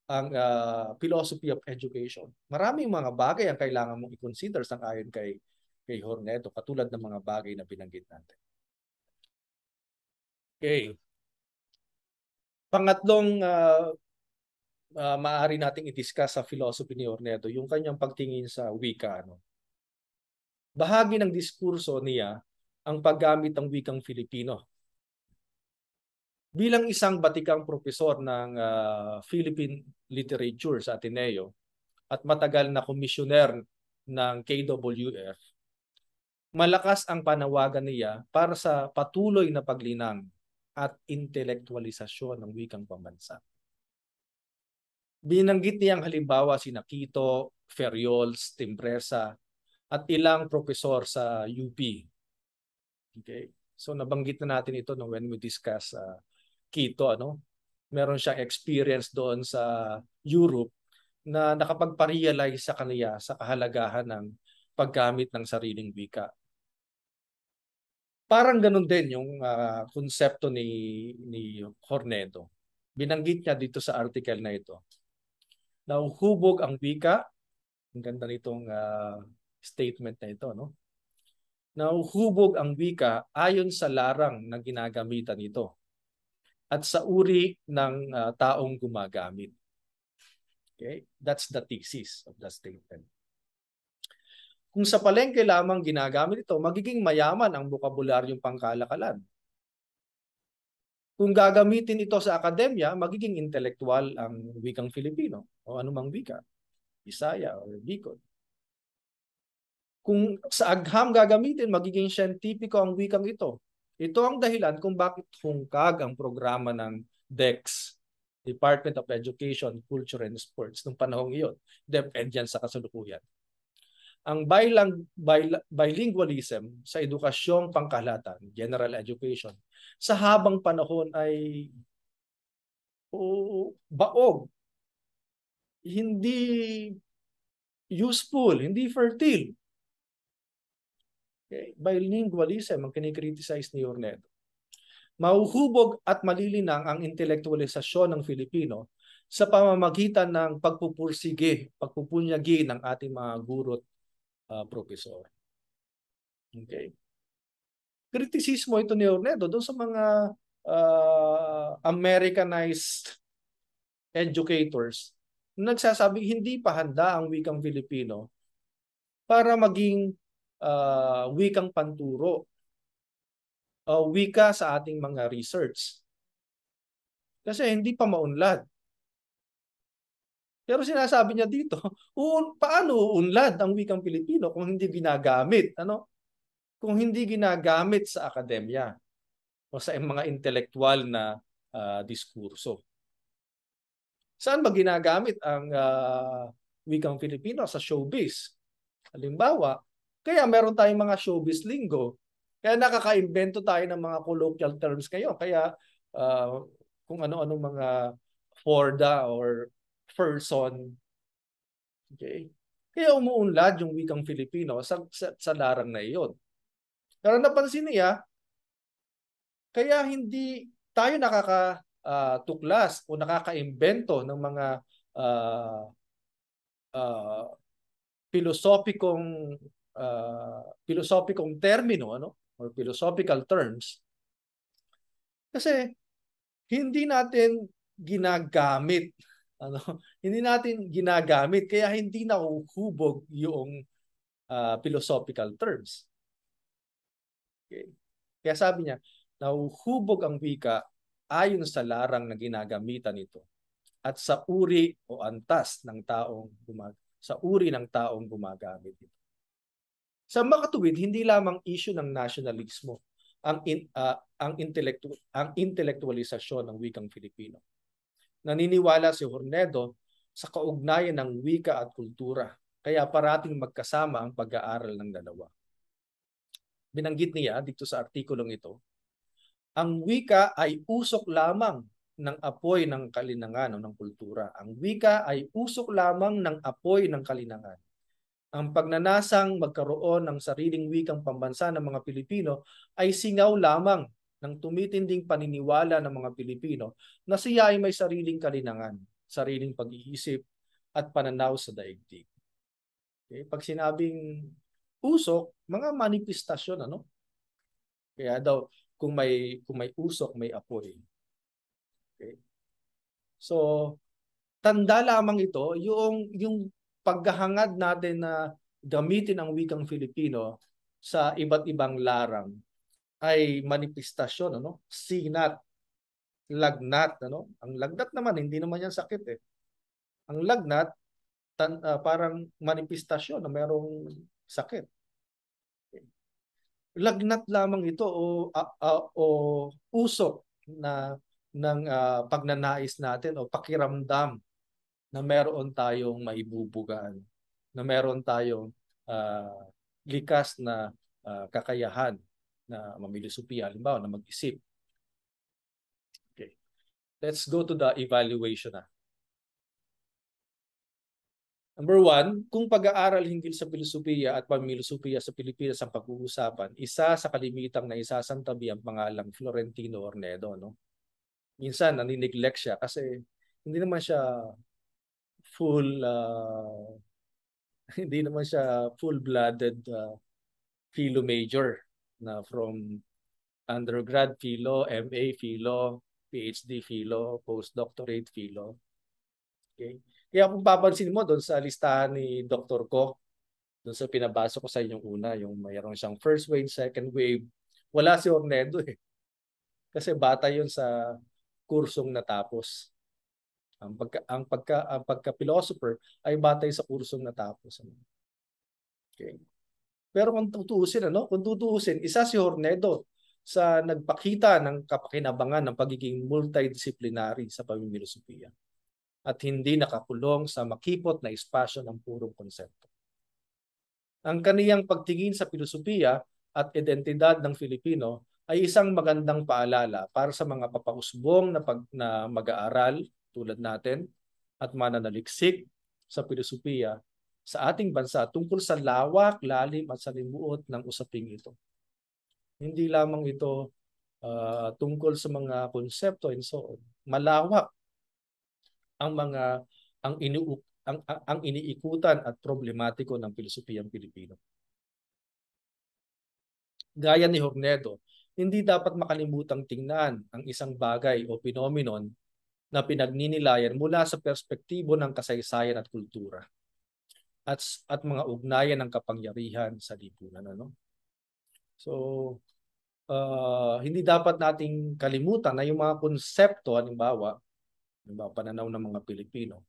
ang uh, philosophy of education. Maraming mga bagay ang kailangan mong i-consider sang-ayon kay Hornedo, katulad ng mga bagay na binanggit natin. Okay. Pangatlong maaari nating i-discuss sa philosophy ni Hornedo, yung kanyang pagtingin sa wika. Ano? Bahagi ng diskurso niya ang paggamit ng wikang Filipino. Bilang isang batikang propesor ng Philippine Literature sa Ateneo at matagal na komisyoner ng KWF, malakas ang panawagan niya para sa patuloy na paglinang at intelektualisasyon ng wikang pambansa. Binanggit niya ang halimbawa sina Quito, Ferriols, Timbresa at ilang propesor sa UP. Okay? So nabanggit na natin ito when we discuss Quito, ano? Meron siyang experience doon sa Europe na nakapagpa-realize sa kaniya sa kahalagahan ng paggamit ng sariling wika. Parang ganun din yung konsepto ni Hornedo. Binanggit niya dito sa article na ito. Nauhubog ang wika. Ang ganda nitong statement na ito, no? Nauhubog ang wika ayon sa larang na ginagamitan nito at sa uri ng taong gumagamit. Okay? That's the thesis of the statement. Kung sa palengke lamang ginagamit ito, magiging mayaman ang bokabularyong pangkalakalan. Kung gagamitin ito sa akademya, magiging intelektual ang wikang Filipino o anumang wika, Bisaya o Bicol. Kung sa agham gagamitin, magiging siyentipiko ang wikang ito. Ito ang dahilan kung bakit hungkag ang programa ng DEX, Department of Education, Culture and Sports, nung panahong iyon. DepEd yan sa kasalukuyan. Ang bilingualism sa edukasyong pangkalahatan, general education, sa habang panahon ay baog, hindi useful, hindi fertile. Okay? Bilingualism ang kinikriticize ni Hornedo. Mahuhubog at malilinang ang intelektualisasyon ng Filipino sa pamamagitan ng pagpupunyagi ng ating mga guro't profesor. Okay. Kritisismo ito ni Hornedo doon sa mga Americanized educators na nagsasabing hindi pa handa ang wikang Filipino para maging wikang panturo o wika sa ating mga research. Kasi hindi pa maunlad. Pero sinasabi niya dito, paano uunlad ang wikang Pilipino kung hindi ginagamit? Ano? Kung hindi ginagamit sa akademya o sa mga intelektual na diskurso. Saan ba ginagamit ang wikang Filipino? Sa showbiz. Halimbawa, kaya meron tayong mga showbiz lingo. Kaya nakaka-invento tayo ng mga colloquial terms kayo. Kaya kung ano-ano mga forda or person. Okay? Kaya umuunlad yung wikang Filipino sa larang na iyon. Pero napansin niya, kaya hindi tayo nakakatuklas o nakaka-imbento ng mga pilosopikong termino, ano? Or philosophical terms. Kasi hindi natin ginagamit, ano? Hindi natin ginagamit kaya hindi nahuhubog yung philosophical terms. Okay. Kaya sabi niya, nahuhubog ang wika ayon sa larang na ginagamitan ito at sa uri o antas ng taong gumagamit ito. Sa makatuwid, hindi lamang issue ng nationalismo ang intelektualisasyon ng wikang Filipino. Naniniwala si Hornedo sa kaugnayan ng wika at kultura, kaya parating magkasama ang pag-aaral ng dalawa. Binanggit niya dito sa artikulong ito, ang wika ay usok lamang ng apoy ng kalinangan o ng kultura. Ang wika ay usok lamang ng apoy ng kalinangan. Ang pagnanasang magkaroon ng sariling wikang pambansa ng mga Pilipino ay singaw lamang ng tumitinding paniniwala ng mga Pilipino na siya ay may sariling kalinangan, sariling pag-iisip at pananaw sa daigdig. Okay? Pag sinabing usok, mga manifestasyon, ano? Kaya daw kung may usok, may apoy. Okay? So, tanda lamang ito yung paghahangad natin na gamitin ang wikang Filipino sa iba't ibang larang ay manifestasyon, ano? Sinat, lagnat, ano? Ang lagnat naman hindi naman yan sakit eh. Ang lagnat parang manifestasyon na mayroong sakit. Lagnat lamang ito o usok na ng pagnanais natin o pakiramdam na meron tayong maibubugaan, na meron tayong likas na kakayahan na mamilisupya, halimbawa na mag-isip. Okay. Let's go to the evaluation na. Number 1, kung pag-aaral hinggil sa filosofiya at pamilosofiya sa Pilipinas ang pag-uusapan, isa sa kalimitang na isasantabi ang pangalang Florentino Ornedo. No? Minsan, nanineglect siya kasi hindi naman siya full hindi naman siya full-blooded philo major na from undergrad philo, MA philo, PhD philo, postdoctorate philo. Okay? Kaya kung papansin mo doon sa listahan ni Dr. Ko, doon sa pinabasa ko sa inyong una, yung mayroon siyang first wave, second wave, wala si Ornedo eh. Kasi bata yun sa kursong natapos. Ang pagka-philosopher ay batay sa kursong natapos. Okay. Pero kung tutuusin, kung tutuusin, isa si Hornedo sa nagpakita ng kapakinabangan ng pagiging multidisciplinary sa pamimilosofiya at hindi nakakulong sa makipot na espasyo ng purong konsepto. Ang kaniyang pagtingin sa filosofiya at identidad ng Filipino ay isang magandang paalala para sa mga papausbong na mag-aaral tulad natin at mananaliksik sa filosofiya sa ating bansa tungkol sa lawak, lalim at salimuot ng usaping ito. Hindi lamang ito tungkol sa mga konsepto and so on. Malawak ang iniikutan at problematiko ng filosofiyang Pilipino. Gaya ni Hornedo, hindi dapat makalimutang tingnan ang isang bagay o phenomenon na pinagninilayan mula sa perspektibo ng kasaysayan at kultura at mga ugnayan ng kapangyarihan sa lipunan. So, hindi dapat nating kalimutan na yung mga konsepto, halimbawa, pananaw ng mga Pilipino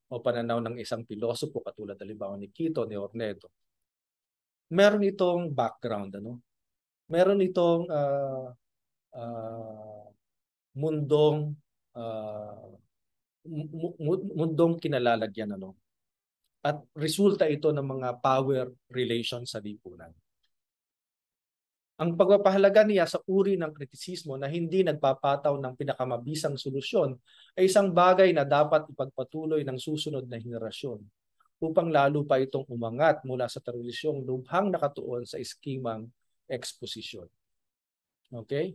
o pananaw ng isang pilosopo katulad halimbawa ni Quito, ni Ornedo, meron itong background, meron itong mundong kinalalagyan, at resulta ito ng mga power relations sa lipunan. Ang pagpapahalaga niya sa uri ng kritisismo na hindi nagpapataw ng pinakamabisang solusyon ay isang bagay na dapat ipagpatuloy ng susunod na henerasyon upang lalo pa itong umangat mula sa tradisyong lubhang nakatuon sa eskimang eksposisyon. Okay?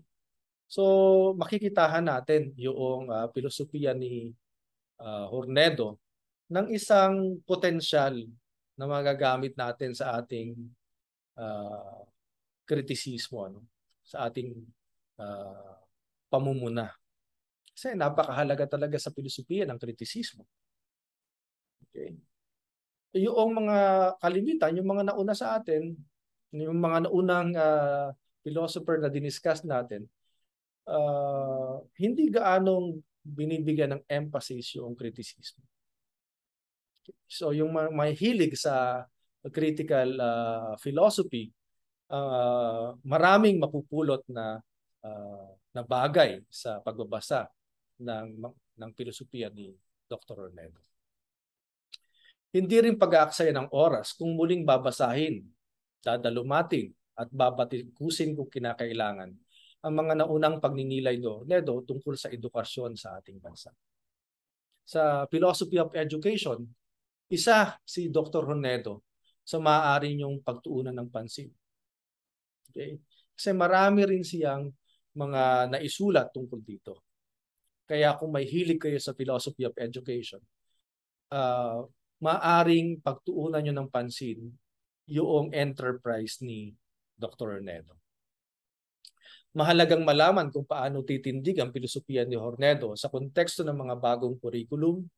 So, makikitahan natin yung filosofiya ni Hornedo ng isang potensyal na magagamit natin sa ating kritisismo, sa ating pamumuna. Kasi napakahalaga talaga sa filosofiya ng kritisismo. Okay? Yung mga kalimitan, yung mga nauna sa atin, yung mga naunang philosopher na diniscuss natin, hindi gaanong binibigyan ng emphasis yung kritisismo. So yung may hilig sa critical philosophy maraming mapupulot na bagay sa pagbabasa ng filosofiya ni Dr. Ornedo. Hindi rin pag-aaksaya ng oras kung muling babasahin, dadalumating at babatikusin kung kinakailangan ang mga naunang pagninilay ni Ornedo tungkol sa edukasyon sa ating bansa. Sa Philosophy of Education, isa si Dr. Ornedo sa maaari niyong pagtuunan ng pansin. Okay? Kasi marami rin siyang mga naisulat tungkol dito. Kaya kung may hilig kayo sa Philosophy of Education, maaring pagtuunan nyo ng pansin yung enterprise ni Dr. Ornedo. Mahalagang malaman kung paano titindig ang filosofiya ni Ornedo sa konteksto ng mga bagong curriculum,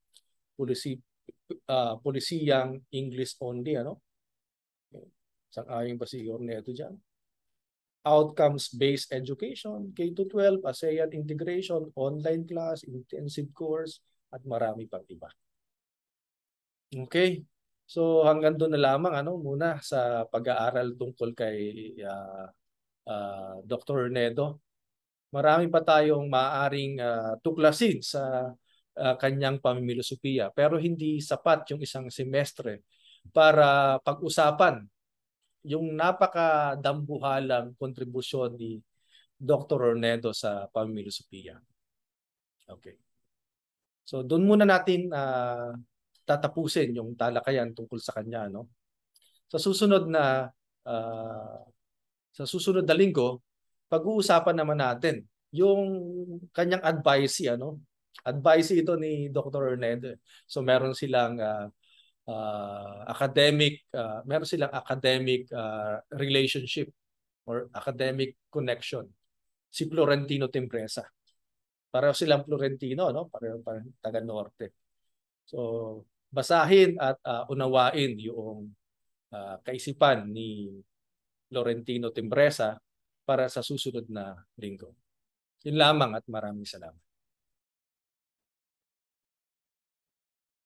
polisiyang English only, Sang-ayon ba si Ornedo dyan? Outcomes-based education, K-12, ASEAN integration, online class, intensive course, at marami pang iba. Okay. So hanggang doon na lamang muna sa pag-aaral tungkol kay Dr. Ornedo. Marami pa tayong maaaring tuklasin sa kanyang pamimilosopiya, pero hindi sapat yung isang semestre para pag-usapan yung napakadambuhalang kontribusyon ni Dr. Ornedo sa pamimilosopiya. Okay. So doon muna natin tatapusin yung talakayan tungkol sa kanya, Sa susunod na linggo, pag-uusapan naman natin yung kanyang advice, Advice ito ni Dr. Ornedo. So meron silang meron silang academic relationship or academic connection. Si Florentino Timpresa. Pareho silang Florentino, Pareho taga Norte. So basahin at unawain yung kaisipan ni Florentino Timpresa para sa susunod na linggo. Yun lamang at maraming salamat.